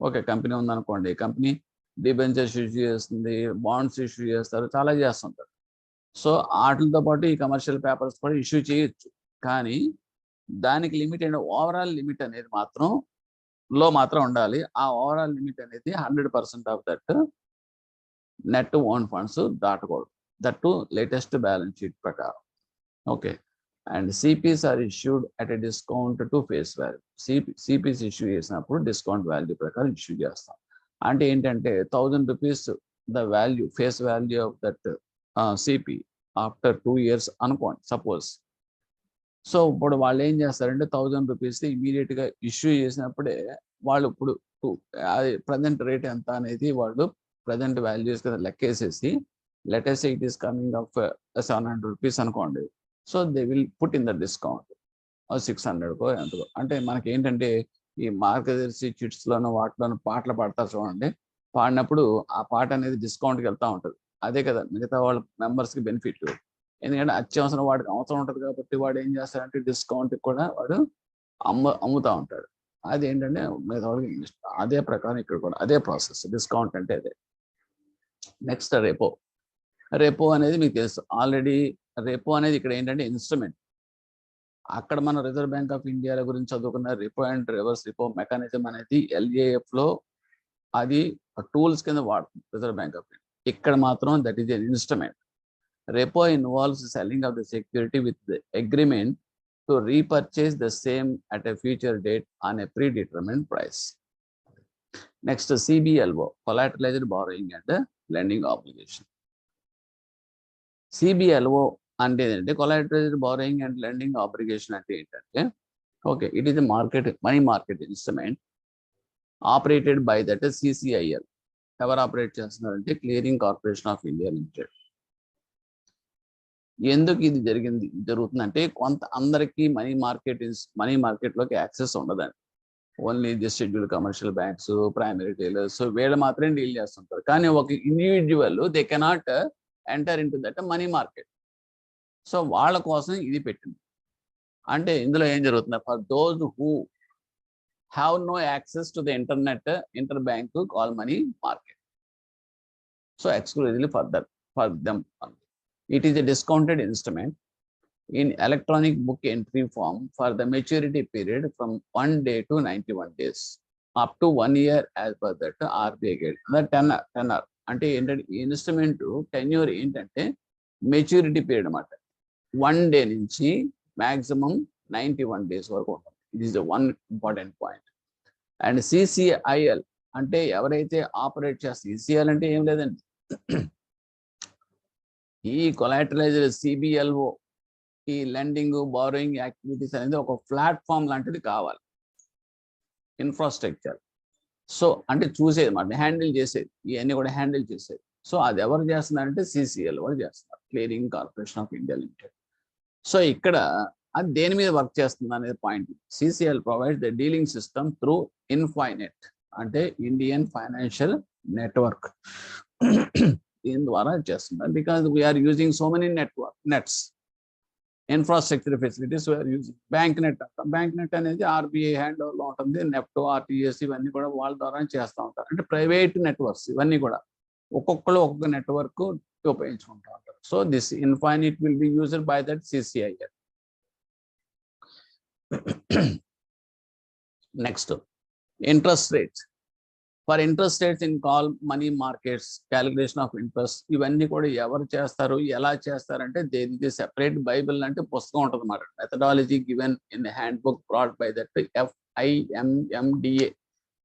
Okay, company ఉందనుకోండి, company debentures issue చేస్తుంది, bonds issue చేస్తారు, చాలా చేస్తుంటారు. So వాటితో పాటు ఈ కమర్షియల్ పేపర్స్ కూడా ఇష్యూ చేయొచ్చు. కానీ దానికి లిమిట్ అంటే ఓవరాల్ లిమిట్ అనేది మాత్రం ఉండాలి. ఆ ఓవరాల్ లిమిట్ అనేది 100% of that net own funds దాటకూడదు. That to latest balance sheet ప్రకారం. Okay, and CPs are issued at a discount to face value. CPs issue చేసినప్పుడు డిస్కౌంట్ వాల్యూ ప్రకారం ఇష్యూ చేస్తాం. అంటే ఏంటంటే ₹1,000 the value, face value of that CP after 2 years అనుకోండి suppose. So ఇప్పుడు వాళ్ళు ఏం చేస్తారంటే ₹1,000 ఇమీడియట్గా ఇష్యూ చేసినప్పుడే వాళ్ళు ఇప్పుడు అది ప్రజెంట్ రేట్ ఎంత అనేది వాళ్ళు ప్రజెంట్ వాల్యూస్ కదా లెక్కేసేసి, latest it is coming of ₹700 అనుకోండి. So they will put in the discount. 600కో ఎంతకో. అంటే మనకి ఏంటంటే ఈ మార్గదర్శి చిట్స్లోనూ వాటిలోనూ పాటలు పాడతారు చూడండి. పాడినప్పుడు ఆ పాట అనేది డిస్కౌంట్కి వెళ్తూ ఉంటుంది. అదే కదా మిగతా వాళ్ళ మెంబర్స్కి బెనిఫిట్. ఎందుకంటే అత్యవసరం వాడికి అవసరం ఉంటుంది కాబట్టి వాడు ఏం చేస్తాడంటే డిస్కౌంట్కి కూడా వాడు అమ్ముతూ ఉంటాడు. అది ఏంటంటే మిగతా వాళ్ళకి అదే ప్రకారం ఇక్కడ కూడా అదే ప్రాసెస్. డిస్కౌంట్ అంటే అదే. Next repo. రెపో అనేది మీకు తెలుసు ఆల్రెడీ. రెపో అనేది ఇక్కడ ఏంటంటే ఇన్స్ట్రుమెంట్. అక్కడ మనం రిజర్వ్ బ్యాంక్ ఆఫ్ ఇండియా గురించి చదువుకున్న రిపో అండ్ రివర్స్ రిపో మెకానిజం అనేది LAF అది టూల్స్ కింద వాడుతుంది రిజర్వ్ బ్యాంక్ ఆఫ్ ఇండియా. ఇక్కడ మాత్రం that is an instrument. Repo involves selling of the security with the agreement to repurchase the same at a future date on a predetermined price. Next, CBLO, collateralized borrowing and lending obligation. CBLO అంటే ఏంటంటే collateralized borrowing and lending obligation అంటే ఏంటంటే it is a money market instrument operated by that CCIL. ఎవరు operate చేస్తున్నారంటే Clearing Corporation of India Limited. ఎందుకు ఇది జరుగుతుందంటే కొంత అందరికీ మనీ మార్కెట్లోకి యాక్సెస్ ఉండదండి. Only the schedule commercial banks, primary dealers వీళ్ళు మాత్రమే డీల్ చేస్తుంటారు. కానీ ఒక individual they cannot enter into that money market. So వాళ్ళ కోసం ఇది పెట్టింది. అంటే ఇందులో ఏం జరుగుతుంది, for those who have no access to the interbank call money market. So exclusively for them. It is a discounted instrument in electronic book entry form for the maturity period from 1 day to 91 days up to 1 year as per that RBI guide. The tenor అంటే ఏంటంటే instrument tenure ఏంటంటే maturity period అన్నమాట. 1 day నుంచి maximum 91 days వరకు ఉంటుంది. ఇది is one important point. And CCIL అంటే ఎవరైతే ఆపరేట్ చేస్తారు, CCIL అంటే ఏం లేదండి, ఈ కొలాటరైజ్డ్ CBLO ఈ లెండింగ్ బారోయింగ్ యాక్టివిటీస్ అనేది ఒక ప్లాట్ఫామ్ లాంటిది కావాలి, ఇన్ఫ్రాస్ట్రక్చర్. సో అంటే చూసేది మాట, హ్యాండిల్ చేసేది, ఇవన్నీ కూడా హ్యాండిల్ చేసేది. సో అది ఎవరు చేస్తున్నారంటే CCIL వాళ్ళు చేస్తున్నారు, Clearing Corporation of India Limited. So ఇక్కడ అది దేని మీద వర్క్ చేస్తుంది అనేది point. CCIL provides the dealing system through INFINET అంటే ఇండియన్ ఫైనాన్షియల్ నెట్వర్క్. దీని ద్వారా చేస్తున్నారు. Because we are using so many nets, infrastructure facilities we are using. Bank net అంటాం, బ్యాంక్ నెట్ అనేది RBI హ్యాండ్ ఓవర్లో ఉంటుంది. నెఫ్ట్, RTS ఇవన్నీ కూడా వాళ్ళ ద్వారా చేస్తూ ఉంటారు. అంటే ప్రైవేట్ నెట్వర్క్స్ ఇవన్నీ కూడా ఒక్కొక్కరు ఒక్కొక్క నెట్వర్క్ ఉపయోగించుకుంటూ ఉంటారు. So this infinite will be used by that CCIL. Next, interest rates. For interest rates in call money markets, calculation of interest ఇవన్నీ కూడా ఎవరు చేస్తారు, ఎలా చేస్తారంటే దేనికి సెపరేట్ బైబిల్ అంటే పుస్తకం ఉంటుంది అన్నమాట. Methodology given in hand book brought by that FIMMDA,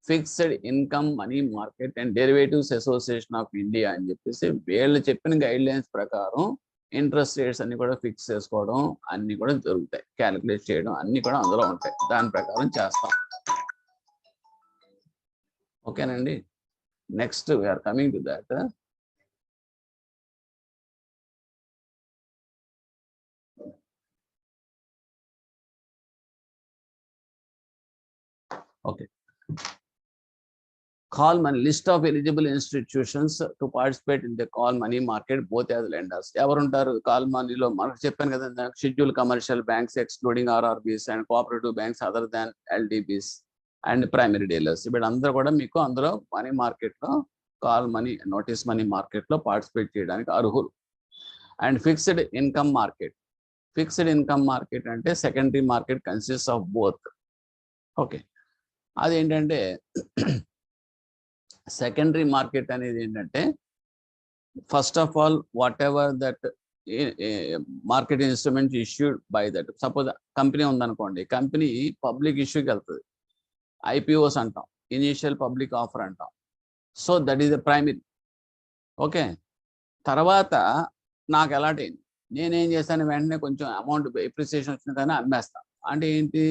fixed income money market and derivatives association of India అని చెప్పేసి వీళ్ళు చెప్పిన గైడ్ లైన్స్ ప్రకారం ఇంట్రెస్ట్ రేట్స్ అన్ని కూడా ఫిక్స్ చేసుకోవడం అన్ని కూడా జరుగుతాయి, క్యాలిక్యులేట్ చేయడం అన్ని కూడా అందులో ఉంటాయి. దాని ప్రకారం చేస్తాం. ఓకేనండి. Next we are coming to that. Okay, call money list of eligible institutions to participate in the call money market both as lenders. ఎవరుంటారు కాల్ మనీలో? మనకు చెప్పాను కదా, schedule commercial banks excluding RRBs and cooperative banks other than LDBs and primary dealers. వీళ్ళందరూ కూడా మీకు అందులో money మార్కెట్లో కాల్ మనీ నోటీస్ మనీ మార్కెట్లో పార్టిసిపేట్ చేయడానికి అర్హులు. And fixed income market. Fixed income market అంటే secondary market consist of both. Okay, అదేంటంటే సెకండరీ మార్కెట్ అనేది ఏంటంటే first of all what ever that market instruments issued by that. Suppose company ఉందనుకోండి, company public ఇష్యూకి వెళ్తుంది, IPOs అంటాం, initial public offer అంటాం. So that is the primary. Okay, తర్వాత నాకు allot అయింది, నేనేం చేస్తాను, వెంటనే కొంచెం అమౌంట్ ఎప్రిసియేషన్ వచ్చిన కానీ అమ్మేస్తాను. అంటే ఏంటి,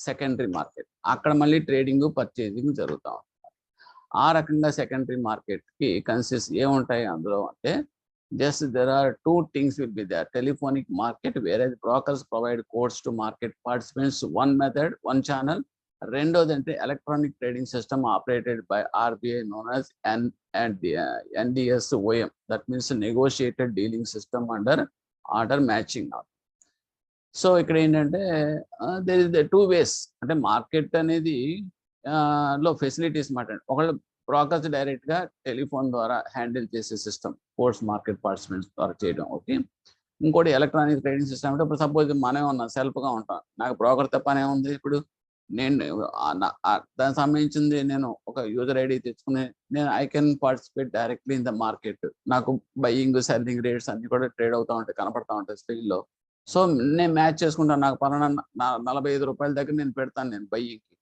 సెకండరీ మార్కెట్. అక్కడ మళ్ళీ ట్రేడింగ్ పర్చేజింగ్ జరుగుతూ ఉంటుంది. ఆ రకంగా సెకండరీ మార్కెట్కి కన్సిస్ట్ ఏముంటాయి అందులో అంటే Just there are two things will be there. Telephonic market, whereas brokers provide quotes to market participants. One method, one channel. రెండోదంటే electronic trading system operated by RBI known as NDS-OM. That means negotiated dealing system under order matching. So ఇక్కడ ఏంటంటే there is the two ways. అంటే market అనేది లో facilities మాట. ఒకళ్ళు brokers direct గా telephone ద్వారా handle చేసే సిస్టమ్, కోర్స్ మార్కెట్ పార్టిసిపెంట్స్ ద్వారా చేయడం. ఓకే. ఇంకోటి ఎలక్ట్రానిక్ ట్రేడింగ్ సిస్టమ్ అంటే ఇప్పుడు సపోజ్ మనమే ఉన్నాం, సెల్ఫ్ గా ఉంటాం, నాకు బ్రోకర్ తప్ప పనే ఉంది. ఇప్పుడు నేను దానికి సంబంధించింది నేను ఒక యూజర్ ఐడి తెచ్చుకుని నేను I can participate directly in the market. నాకు బయ్యింగ్ సెల్లింగ్ రేట్స్ అన్ని కూడా ట్రేడ్ అవుతా ఉంటాయి, కనపడతా ఉంటాయి స్క్రీన్లో. సో నేను మ్యాచ్ చేసుకుంటాను. నాకు పలానా 45 రూపాయల దగ్గర నేను పెడతాను నేను బయ్యింగ్కి,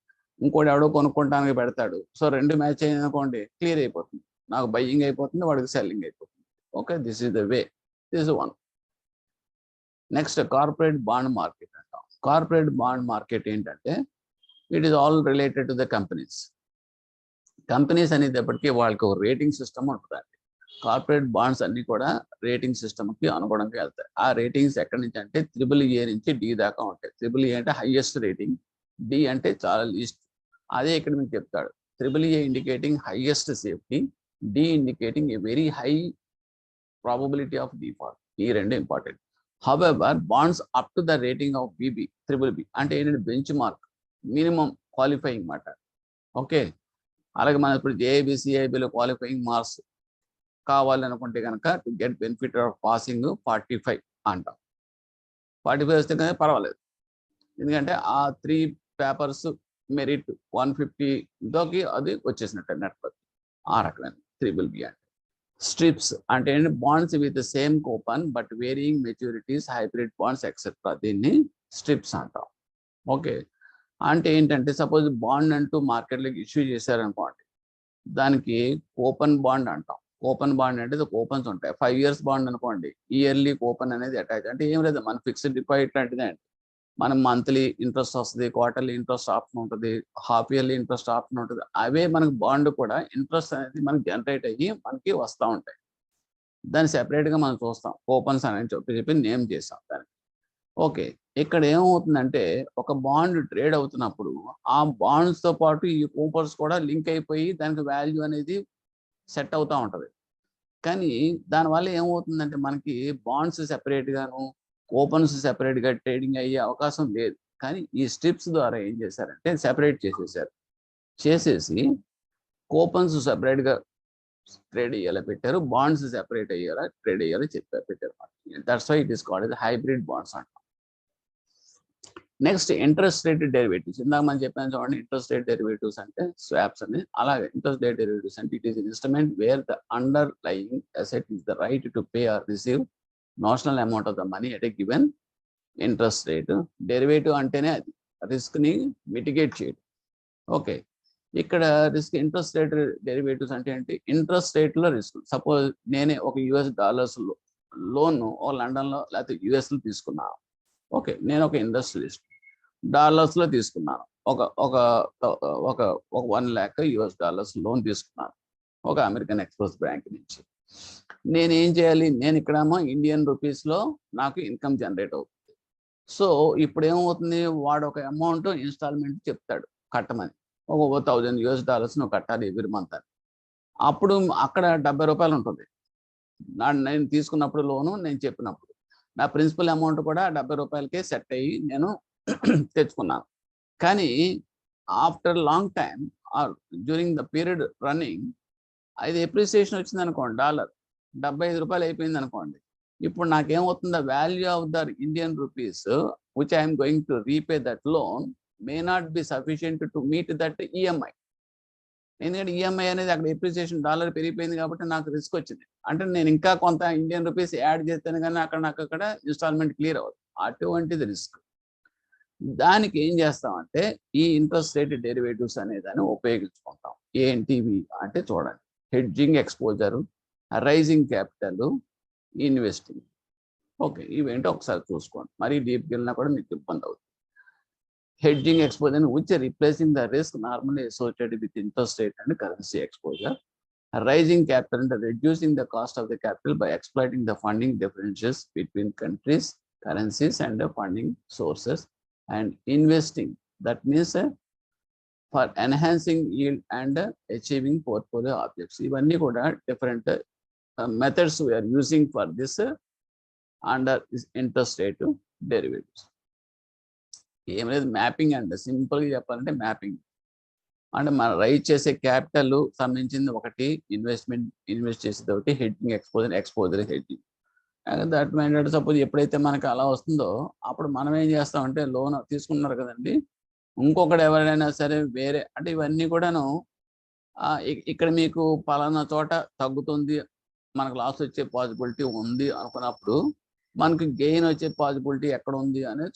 ఇంకోటి ఎవడో కొనుక్కోవడానికి పెడతాడు. సో రెండు మ్యాచ్ అయింది అనుకోండి, క్లియర్ అయిపోతుంది, నాకు బయ్యింగ్ అయిపోతుంది, వాడికి సెల్లింగ్ అయిపోతుంది. Okay, this is the way, this one. Next corporate bond market అంటాం. కార్పొరేట్ బాండ్ మార్కెట్ ఏంటంటే it is all related to the companies. Companies అనేటప్పటికీ వాళ్ళకి ఒక రేటింగ్ సిస్టమ్ ఉంటుందండి. కార్పొరేట్ బాండ్స్ అన్ని కూడా రేటింగ్ సిస్టమ్కి అనుగుణంగా వెళ్తాయి. ఆ రేటింగ్స్ ఎక్కడి నుంచి అంటే AAA నుంచి D దాకా ఉంటాయి. AAA అంటే హైయెస్ట్ రేటింగ్, D అంటే చాలా లీస్ట్. అదే ఇక్కడ మీకు చెప్తాడు, AAA indicating highest safety, D indicating a very high probability of default. ఈ రెండు important. However bonds up to the rating of BB అంటే ఏంటంటే బెంచ్ మార్క్, మినిమం క్వాలిఫైయింగ్ మాట. ఓకే, అలాగే మనం ఇప్పుడు JIBCIBలో క్వాలిఫైయింగ్ మార్క్స్ కావాలనుకుంటే కనుక to get benefit of passing 45 అంటాం. 45 వస్తే కనుక పర్వాలేదు, ఎందుకంటే ఆ 3 పేపర్స్ మెరిట్ 150తోకి అది వచ్చేసినట్టు నెట్వర్క్. ఆ రకమైన BBB అంటే. స్ట్రిప్స్ అంటే bonds with same coupon but varying maturities, hybrid bonds etcetera, దీన్ని స్ట్రిప్స్ అంటాం. ఓకే, అంటే ఏంటంటే సపోజ్ బాండ్ అంటూ మార్కెట్లోకి ఇష్యూ చేశారనుకోండి, దానికి కూపన్ బాండ్ అంటాం. కూపన్ బాండ్ అంటే కూపన్స్ ఉంటాయి. 5 years బాండ్ అనుకోండి, ఇయర్లీ కూపన్ అనేది అటాచ్. అంటే ఏం లేదు, మన ఫిక్స్డ్ డిపాజిట్ లాంటిదే అండి. మనం మంత్లీ ఇంట్రెస్ట్ వస్తుంది, క్వార్టర్లీ ఇంట్రెస్ట్ ఆప్షన్ ఉంటుంది, హాఫ్ ఇయర్లీ ఇంట్రెస్ట్ ఆప్షన్ ఉంటుంది. అవే మనకు బాండ్ కూడా ఇంట్రెస్ట్ అనేది మనకి జనరేట్ అయ్యి మనకి వస్తూ ఉంటాయి. దాన్ని సెపరేట్గా మనం చూస్తాం, కూపన్స్ అని చెప్పి నేమ్ చేస్తాం దానికి. ఓకే, ఇక్కడ ఏమవుతుందంటే ఒక బాండ్ ట్రేడ్ అవుతున్నప్పుడు ఆ బాండ్స్తో పాటు ఈ కూపన్స్ కూడా లింక్ అయిపోయి దానికి వాల్యూ అనేది సెట్ అవుతూ ఉంటుంది. కానీ దానివల్ల ఏమవుతుందంటే మనకి బాండ్స్ సెపరేట్గాను కూపన్స్ సెపరేట్గా ట్రేడింగ్ అయ్యే అవకాశం లేదు. కానీ ఈ స్ట్రిప్స్ ద్వారా ఏం చేశారంటే సెపరేట్ చేసేసి కూపన్స్ సెపరేట్గా ట్రేడ్ అయ్యేలా పెట్టారు, బాండ్స్ సెపరేట్ అయ్యేలా ట్రేడ్ అయ్యేలా పెట్టారు. That's why it is called as hybrid bonds అంటాం. Next interest rate derivatives. ఇందాక మనం చెప్పాను చూడండి, ఇంట్రెస్ట్ రేట్ డెరివేటివ్స్ అంటే స్వాప్స్ అని. అలాగే ఇంట్రెస్ట్ రేట్ డెరివేటివ్స్ అంటే it is instrument where the underlying asset is the right to pay or receive notional amount of the money at a given interest rate. Derivative అంటేనే అది రిస్క్ని mitigate చేయడం. Okay, ఇక్కడ risk interest rate derivatives అంటే ఏంటి? Interest రేట్లో risk. Suppose నేనే ఒక US$ లోన్ లండన్లో లేకపోతే US తీసుకున్నాను. ఓకే, నేను ఒక ఇండస్ట్రియలిస్ట్, డాలర్స్లో తీసుకున్నాను. ఒక $1 lakh లోన్ తీసుకున్నాను ఒక అమెరికన్ ఎక్స్ప్రెస్ బ్యాంక్ నుంచి. నేనేం చేయాలి? నేను ఇక్కడేమో ఇండియన్ రూపీస్లో నాకు ఇన్కమ్ జనరేట్ అవుతుంది. సో ఇప్పుడు ఏమవుతుంది, వాడు ఒక అమౌంట్ ఇన్స్టాల్మెంట్ చెప్తాడు కట్టమని, ఒక $1,000 నువ్వు కట్టాలి ఎవ్రీ మంత్ అని. అప్పుడు అక్కడ $70 ఉంటుంది. నేను తీసుకున్నప్పుడు లోను, నేను చెప్పినప్పుడు నా ప్రిన్సిపల్ అమౌంట్ కూడా $70కే సెట్ అయ్యి నేను తెచ్చుకున్నాను. కానీ after long time or during the period running అది ఎప్రిసియేషన్ వచ్చింది అనుకోండి, $75 అయిపోయింది అనుకోండి. ఇప్పుడు నాకేమవుతుంది, value of the Indian rupees which I'm going to repay that loan may not be sufficient to meet that EMI. ఎందుకంటే EMI అనేది అక్కడ ఎప్రిసియేషన్ డాలర్ పెరిగిపోయింది కాబట్టి నాకు రిస్క్ వచ్చింది. అంటే నేను ఇంకా కొంత ఇండియన్ రూపీస్ యాడ్ చేస్తాను కానీ నాకు అక్కడ ఇన్స్టాల్మెంట్ క్లియర్ అవ్వదు. అటువంటిది రిస్క్. దానికి ఏం చేస్తామంటే ఈ ఇంట్రెస్ట్ రేట్ డెరివేటివ్స్ అనే దాన్ని ఉపయోగించుకుంటాం. ఏంటివి అంటే చూడండి, hedging exposure, raising capital, investing. Okay, ఇవేంటో ఒకసారి చూసుకోండి. మరీ డీప్కి వెళ్ళినా కూడా మీకు ఇబ్బంది అవుతుంది. Hedging exposure which replacing the risk normally associated with interest rate and currency exposure. Raising capital and reducing the cost of the capital by exploiting the funding differences between countries, currencies, and the funding sources, and investing. That means for enhancing yield and achieving portfolio objectives. ఇవన్నీ కూడా different methods we are using for this under this interest rate derivatives. ఏం లేదు, mapping అండి. సింపుల్గా చెప్పాలంటే mapping అంటే మనం rise చేసే క్యాపిటల్ సంబంధించింది ఒకటి, ఇన్వెస్ట్ చేసేది ఒకటి, hedging exposure hedging. That mind suppose ఎప్పుడైతే మనకి అలా వస్తుందో అప్పుడు మనం ఏం చేస్తామంటే లోన్ తీసుకున్నారు కదండి, ఇంకొకటి ఎవరైనా సరే వేరే, అంటే ఇవన్నీ కూడాను ఇక్కడ మీకు పలానా చోట తగ్గుతుంది, మనకు లాస్ వచ్చే పాసిబిలిటీ ఉంది అనుకున్నప్పుడు మనకి గెయిన్ వచ్చే పాసిబిలిటీ ఎక్కడ ఉంది అనేది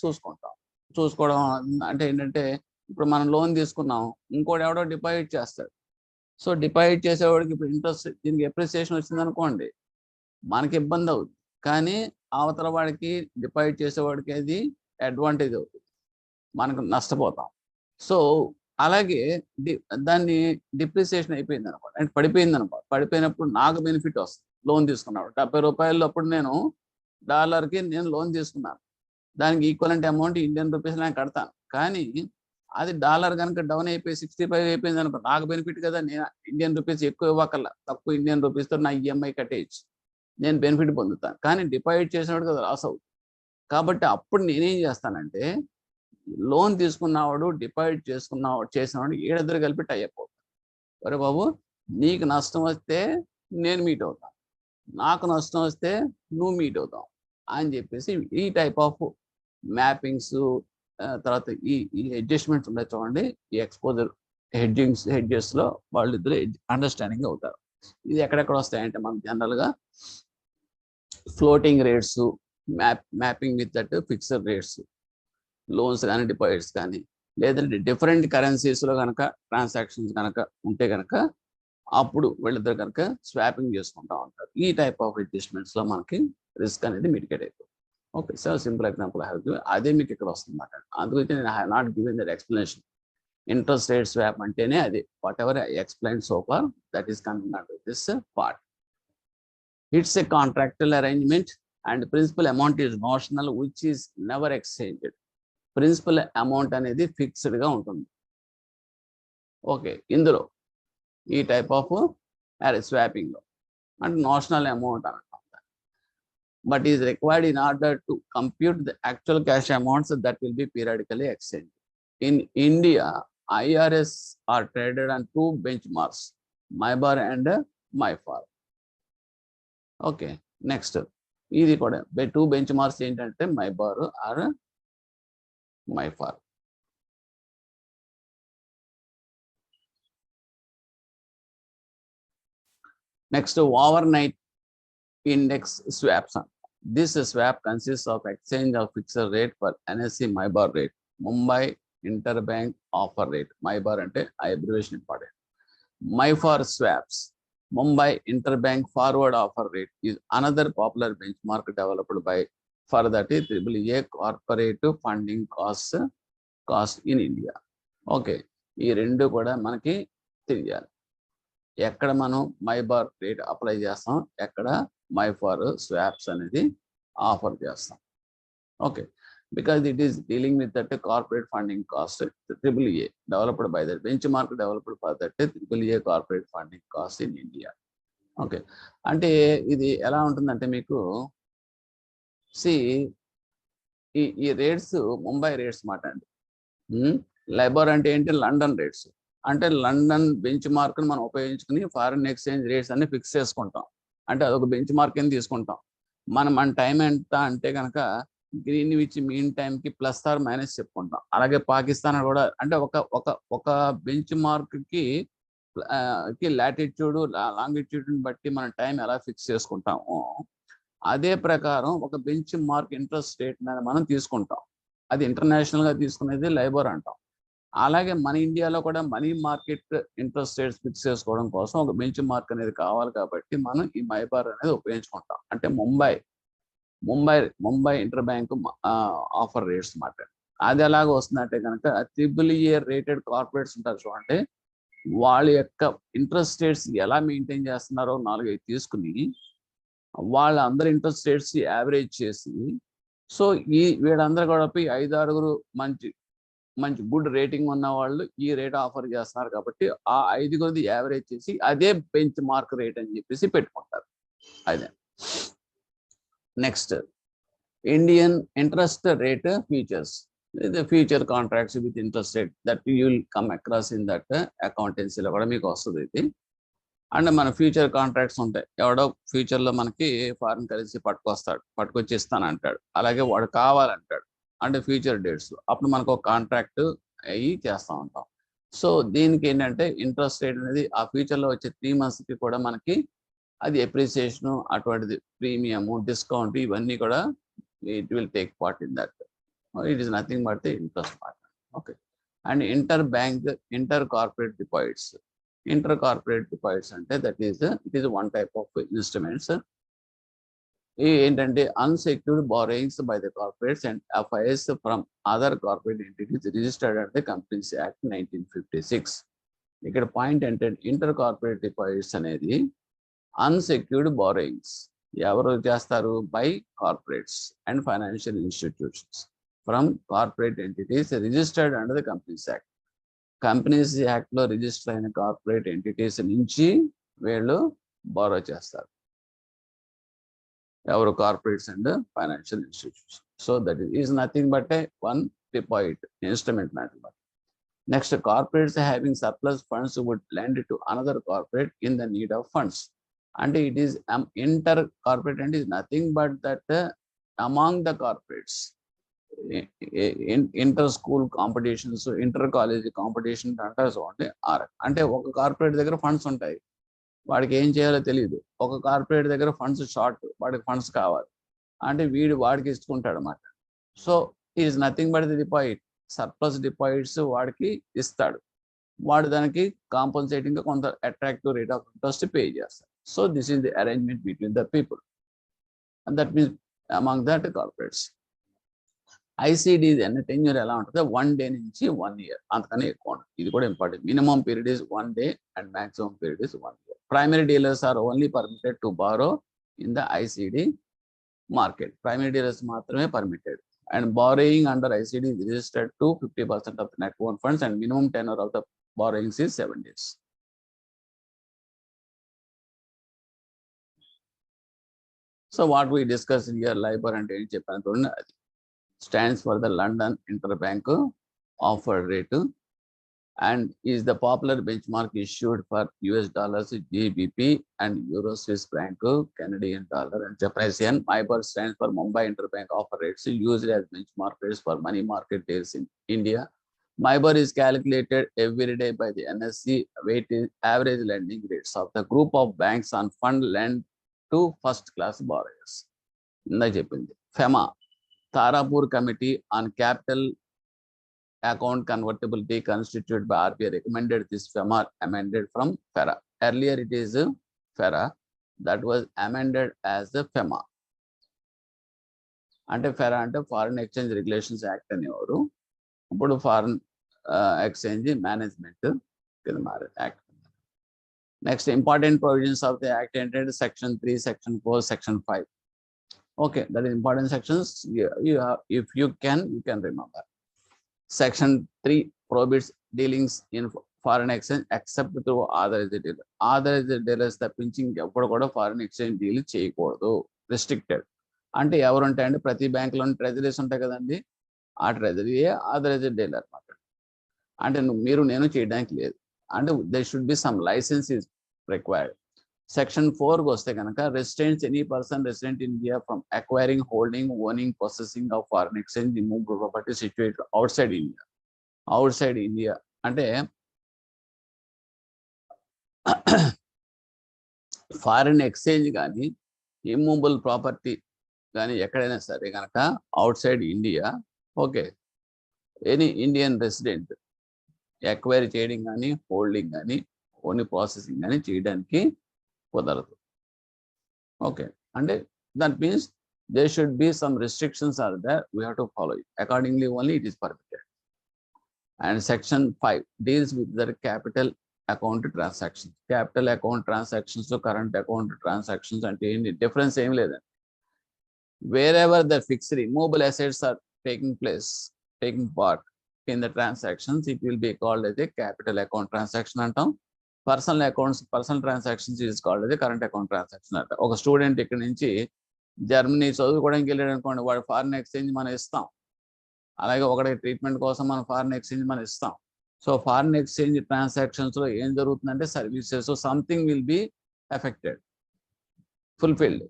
చూసుకోవడం అంటే ఏంటంటే, ఇప్పుడు మనం లోన్ తీసుకున్నాం, ఇంకోటి ఎవడో డిపాజిట్ చేస్తాడు. సో డిపాజిట్ చేసేవాడికి ఇప్పుడు ఇంట్రెస్ట్, దీనికి ఎప్రిసియేషన్ వచ్చింది అనుకోండి, మనకి ఇబ్బంది అవుతుంది, కానీ అవతల వాడికి డిపాజిట్ చేసేవాడికి అది అడ్వాంటేజ్ అవుతుంది, మనకు నష్టపోతాం. సో అలాగే దాన్ని డిప్రిసియేషన్ అయిపోయింది అనుకోండి, అంటే పడిపోయినప్పుడు నాకు బెనిఫిట్ వస్తుంది. లోన్ తీసుకున్నాడు 70 రూపాయలు, అప్పుడు నేను డాలర్కి నేను లోన్ తీసుకున్నాను, దానికి ఈక్వలెంట్ అమౌంట్ ఇండియన్ రూపీస్ నేను కడతాను. కానీ అది డాలర్ కనుక డౌన్ అయిపోయి 65 అయిపోయింది అనుకో, నాకు బెనిఫిట్ కదా, నేను ఇండియన్ రూపీస్ ఎక్కువ ఇవ్వకల్లా, తక్కువ ఇండియన్ రూపీస్తో నా ఈఎంఐ కట్టేయచ్చు, నేను బెనిఫిట్ పొందుతాను. కానీ డిపాజిట్ చేసినవాడు కదా లాస్ అవుతుంది. కాబట్టి అప్పుడు నేనేం చేస్తానంటే, లోన్ తీసుకున్నవాడు డిపాజిట్ చేసినవాడు ఏడిద్దరు కలిపి టై అయిపోతాను. ఒరే బాబు, నీకు నష్టం వస్తే నేను మీట్ అవుతాను, నాకు నష్టం వస్తే నువ్వు మీట్ అవుతావు అని చెప్పేసి ఈ టైప్ ఆఫ్ మ్యాపింగ్స్, తర్వాత ఈ అడ్జస్ట్మెంట్స్ ఉన్నాయి చూడండి, ఈ ఎక్స్పోజర్ హెడ్జెస్లో వాళ్ళిద్దరు అండర్స్టాండింగ్ అవుతారు. ఇది ఎక్కడెక్కడ వస్తాయంటే మనకు జనరల్గా floating rates, mapping with that fixed rates, loans కానీ డిపాజిట్స్ కానీ, లేదంటే డిఫరెంట్ కరెన్సీస్లో కనుక ట్రాన్సాక్షన్స్ కనుక ఉంటే కనుక అప్పుడు వీళ్ళిద్దరు కనుక స్వాపింగ్ చేసుకుంటూ ఉంటారు. ఈ టైప్ ఆఫ్ అడ్జస్ట్మెంట్స్లో మనకి రిస్క్ అనేది మిటిగేట్ అయిపోతుంది. Okay sir, simple example have given, అదే మీకు ఇక్కడ వస్తుందన్నమాట. అందుకైతే నేను have not given that explanation. Interest rate swap అంటేనే అది, whatever I explain so far, that is concerned with this part. It's a contractual arrangement and principal amount is notional which is never exchanged. Principal amount అనేది ఫిక్స్డ్గా ఉంటుంది. Okay, ఇందులో ఈ type of స్వాపింగ్లో అంటే notional amount అనమాట. But is required in order to compute the actual cash amounts that will be periodically exchanged. In India, IRS are traded on two benchmarks, MIBOR and MIFAR. Okay, next. ఇది కూడా two benchmarks ఏంటంటే MIBOR or MIFAR. Next, overnight index swaps. This swap consists of exchange of fixed rate for NSE MIBOR rate, Mumbai Interbank Offer Rate. MIBOR ante abbreviation important. MIFAR swaps, Mumbai Interbank Forward Offer Rate, is another popular benchmark developed by for that AAA corporate funding cost in India. Okay, ఈ రెండు కూడా మనకి తెలియాలి. ఎక్కడ మనం MIBOR rate apply చేస్తాం, ఎక్కడ MIFAR swaps అనేది ఆఫర్ చేస్తాం. Okay, because it is dealing with that corporate funding cost, AAA developed by that bench mark developed by that AAA corporate funding cost in India. Okay, అంటే ఇది ఎలా ఉంటుందంటే మీకు ఈ రేట్స్ ముంబై రేట్స్ మాట అండి. లైబర్ అంటే ఏంటి, లండన్ రేట్స్. అంటే లండన్ బెంచ్ మార్క్ని మనం ఉపయోగించుకుని ఫారిన్ ఎక్స్చేంజ్ రేట్స్ అన్ని ఫిక్స్ చేసుకుంటాం. అంటే అదొక బెంచ్ మార్క్ కింద తీసుకుంటాం. మన టైం ఎంత అంటే కనుక గ్రీన్విచ్ మీన్ టైంకి ప్లస్ ఆర్ మైనస్ చెప్పుకుంటాం. అలాగే పాకిస్తాన్ కూడా అంటే ఒక బెంచ్ మార్క్కి లాటిట్యూడ్ లాంగిట్యూడ్ని బట్టి మన టైం ఎలా ఫిక్స్ చేసుకుంటామో అదే ప్రకారం ఒక బెంచ్ మార్క్ ఇంట్రెస్ట్ రేట్ మీద మనం తీసుకుంటాం. అది ఇంటర్నేషనల్గా తీసుకునేది లైబర్ అంటాం. అలాగే మన ఇండియాలో కూడా money market interest rates fix చేసుకోవడం కోసం ఒక బెంచ్ మార్క్ అనేది కావాలి, కాబట్టి మనం ఈ MIBOR అనేది ఉపయోగించుకుంటాం. అంటే Mumbai inter bank offer rates మాట. అది ఎలాగ వస్తుందంటే కనుక AAA రేటెడ్ కార్పొరేట్స్ ఉంటారు చూడండి, వాళ్ళ యొక్క ఇంట్రెస్ట్ రేట్స్ ఎలా మెయింటైన్ చేస్తున్నారో 4-5 తీసుకుని వాళ్ళందరి ఇంట్రెస్ట్ రేట్స్ యావరేజ్ చేసి, సో వీళ్ళందరూ కూడా 5-6 మంచి మంచి గుడ్ రేటింగ్ ఉన్న వాళ్ళు ఈ రేట్ ఆఫర్ చేస్తున్నారు కాబట్టి ఆ 5 యావరేజ్ చేసి అదే బెంచ్ మార్క్ రేట్ అని చెప్పేసి పెట్టుకుంటారు. అదే next Indian interest rate futures. the future contracts with interest rate that you will come across in that accountancy లో కూడా మీకు వస్తుంది ఇది. అండ్ మన ఫ్యూచర్ కాంట్రాక్ట్స్ ఉంటాయి. ఎవడో ఫ్యూచర్లో మనకి ఫారిన్ కరెన్సీ పట్టుకొచ్చి ఇస్తానంటాడు, అలాగే వాడు కావాలంటాడు అంటే ఫ్యూచర్ డేట్స్, అప్పుడు మనకు ఒక కాంట్రాక్ట్ అయ్యి చేస్తూ ఉంటాం. సో దీనికి ఏంటంటే ఇంట్రెస్ట్ రేట్ అనేది ఆ ఫ్యూచర్లో వచ్చే 3 monthsకి కూడా మనకి అది ఎప్రిసియేషను, అటువంటిది ప్రీమియము, డిస్కౌంట్ ఇవన్నీ కూడా it will take part in that. It is nothing but the interest part. Okay. And inter corporate deposits. Inter corporate deposits అంటే it is one type of instruments. ఏంటంటే unsecured borrowings by the corporates and affairs from other corporate entities registered and the companies act 1956. ఇక్కడ point ఏంటంటే inter corporate deposits అనేది unsecured borrowings ఎవరు చేస్తారు? By corporates and financial institutions from corporate entities registered under the companies act. Companies act లో register అయిన corporate entities నుంచి వీళ్ళు borrow చేస్తారు. ఎవరు? Corporates and financial institutions. So that is nothing but a one deposit instrument matter. Next, corporates having surplus funds would lend to another corporate in the need of funds. అంటే it is inter corporate అంటే is nothing but that among the corporates inter school competitions, inter college competition అంటారు. So అంటే ఒక corporate దగ్గర funds ఉంటాయి, వాడికి ఏం చేయాలో తెలియదు. ఒక కార్పొరేట్ దగ్గర ఫండ్స్ షార్ట్, వాడికి ఫండ్స్ కావాలి అంటే వాడికి ఇచ్చుకుంటాడు అన్నమాట. So it is nothing but the deposit, surplus deposits వాడికి ఇస్తాడు. వాడు దానికి కాంపన్సేటింగ్ గా కొంత attractive rate of interest pay చేస్తాడు. So this is the arrangement between the people and that means among that corporates. ICD అనే టెన్యూర్ ఎలా ఉంటుంది? 1 day నుంచి 1 year, అంతకనే ఎక్కువ ఉంటుంది. ఇది కూడా important. Minimum period is 1 day and maximum period is 1 year. Primary dealers are only permitted to borrow in the ICD market. Primary dealers మాత్రమే permitted. And borrowing under ICD is registered to 50% of the net own funds and minimum tenure of the borrowings is 7 days. So what we discussed here, LIBOR అంటే ఏం చెప్పాను చూడండి, అది stands for the London Interbank Offered Rate and is the popular benchmark issued for US dollars, GBP and Euro, Swiss franc, Canadian dollar and Japanese yen. MIBOR stands for Mumbai Interbank Offer Rates, used as benchmark rates for money market deals in India. MIBOR is calculated every day by the NSE weighted average lending rates of the group of banks on fund lend to first class borrowers. ఇందా చెప్పింది. FEMA, Tarapur Committee on Capital Account Convertibility, constituted by RBI, recommended this FEMA amended from FERA. Earlier it is FERA, that was amended as the FEMA. అంటే FERA అంటే foreign exchange regulations act అనేవారు, ఇప్పుడు foreign exchange management కింద మారే act. Next, important provisions of the act ఏంటంటే Section 3, Section 4, Section 5. Okay, that is important sections. You have, if you can remember. Section 3 prohibits dealings in foreign exchange except through authorized dealer. Authorized dealers తప్పించి ఎప్పుడు కూడా foreign exchange deal చేయకూడదు, restricted. అంటే ఎవరు ఉంటాయంటే ప్రతి బ్యాంకులో ట్రెజరీస్ ఉంటాయి కదండి, ఆ ట్రెజరీయే ఆథరైజ్డ్ డీలర్ అన్నమాట. అంటే నేను చేయడానికి లేదు, అంటే there should be some license is required. Section 4 వస్తే కనుక restrains any person resident in India from acquiring, holding, owning, possessing of foreign exchange immovable property situated outside India. Outside India అంటే foreign exchange కానీ immovable property కానీ ఎక్కడైనా సరే కనుక outside India, okay, any Indian resident enquiry చేయడం కానీ, holding కానీ, only processing కానీ చేయడానికి కుదరదు. ఓకే, అంటే that means there should be some restrictions are there, we have to follow it. Accordingly only it is permitted. And Section 5 deals with the capital account transactions. Capital account transactions, current account transactions అంటే ఏంటి? Difference ఏం లేదండి. Wherever the fixed immovable assets are taking part in the transactions, it will be called as a capital account transaction అంటాం. Personal transactions is called as a current account transaction అంట. ఒక student ఇక్కడ నుంచి Germany చదువుకోవడానికి వెళ్ళాడు అనుకోండి, వాడు foreign exchange మనం ఇస్తాం. అలాగే ఒకటి ట్రీట్మెంట్ కోసం మనం ఫారిన్ ఎక్స్చేంజ్ మనం ఇస్తాం. సో ఫారిన్ ఎక్స్చేంజ్ ట్రాన్సాక్షన్స్ లో ఏం జరుగుతుందంటే services something will be affected, fulfilled.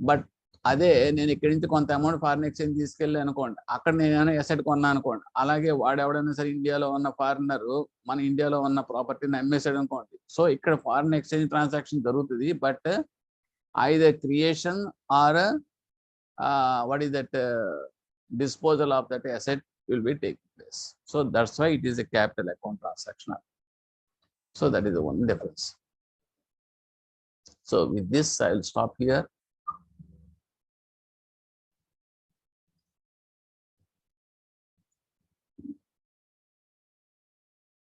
But అదే నేను ఇక్కడి నుంచి కొంత అమౌంట్ ఫారిన్ ఎక్స్చేంజ్ తీసుకెళ్ళి అనుకోండి, అక్కడ నేను ఏమైనా ఎసెట్ కొన్నా అనుకోండి, అలాగే వాడు ఎవడైనా సరే ఇండియాలో ఉన్న ఫారినర్ మన ఇండియాలో ఉన్న ప్రాపర్టీని అమ్మేసాడు అనుకోండి. సో ఇక్కడ ఫారిన్ ఎక్స్చేంజ్ ట్రాన్సాక్షన్ జరుగుతుంది, but either creation or what is that disposal of that asset will be taking place. So that's why it is a capital account transaction. So that is the one difference. So with this I will stop here.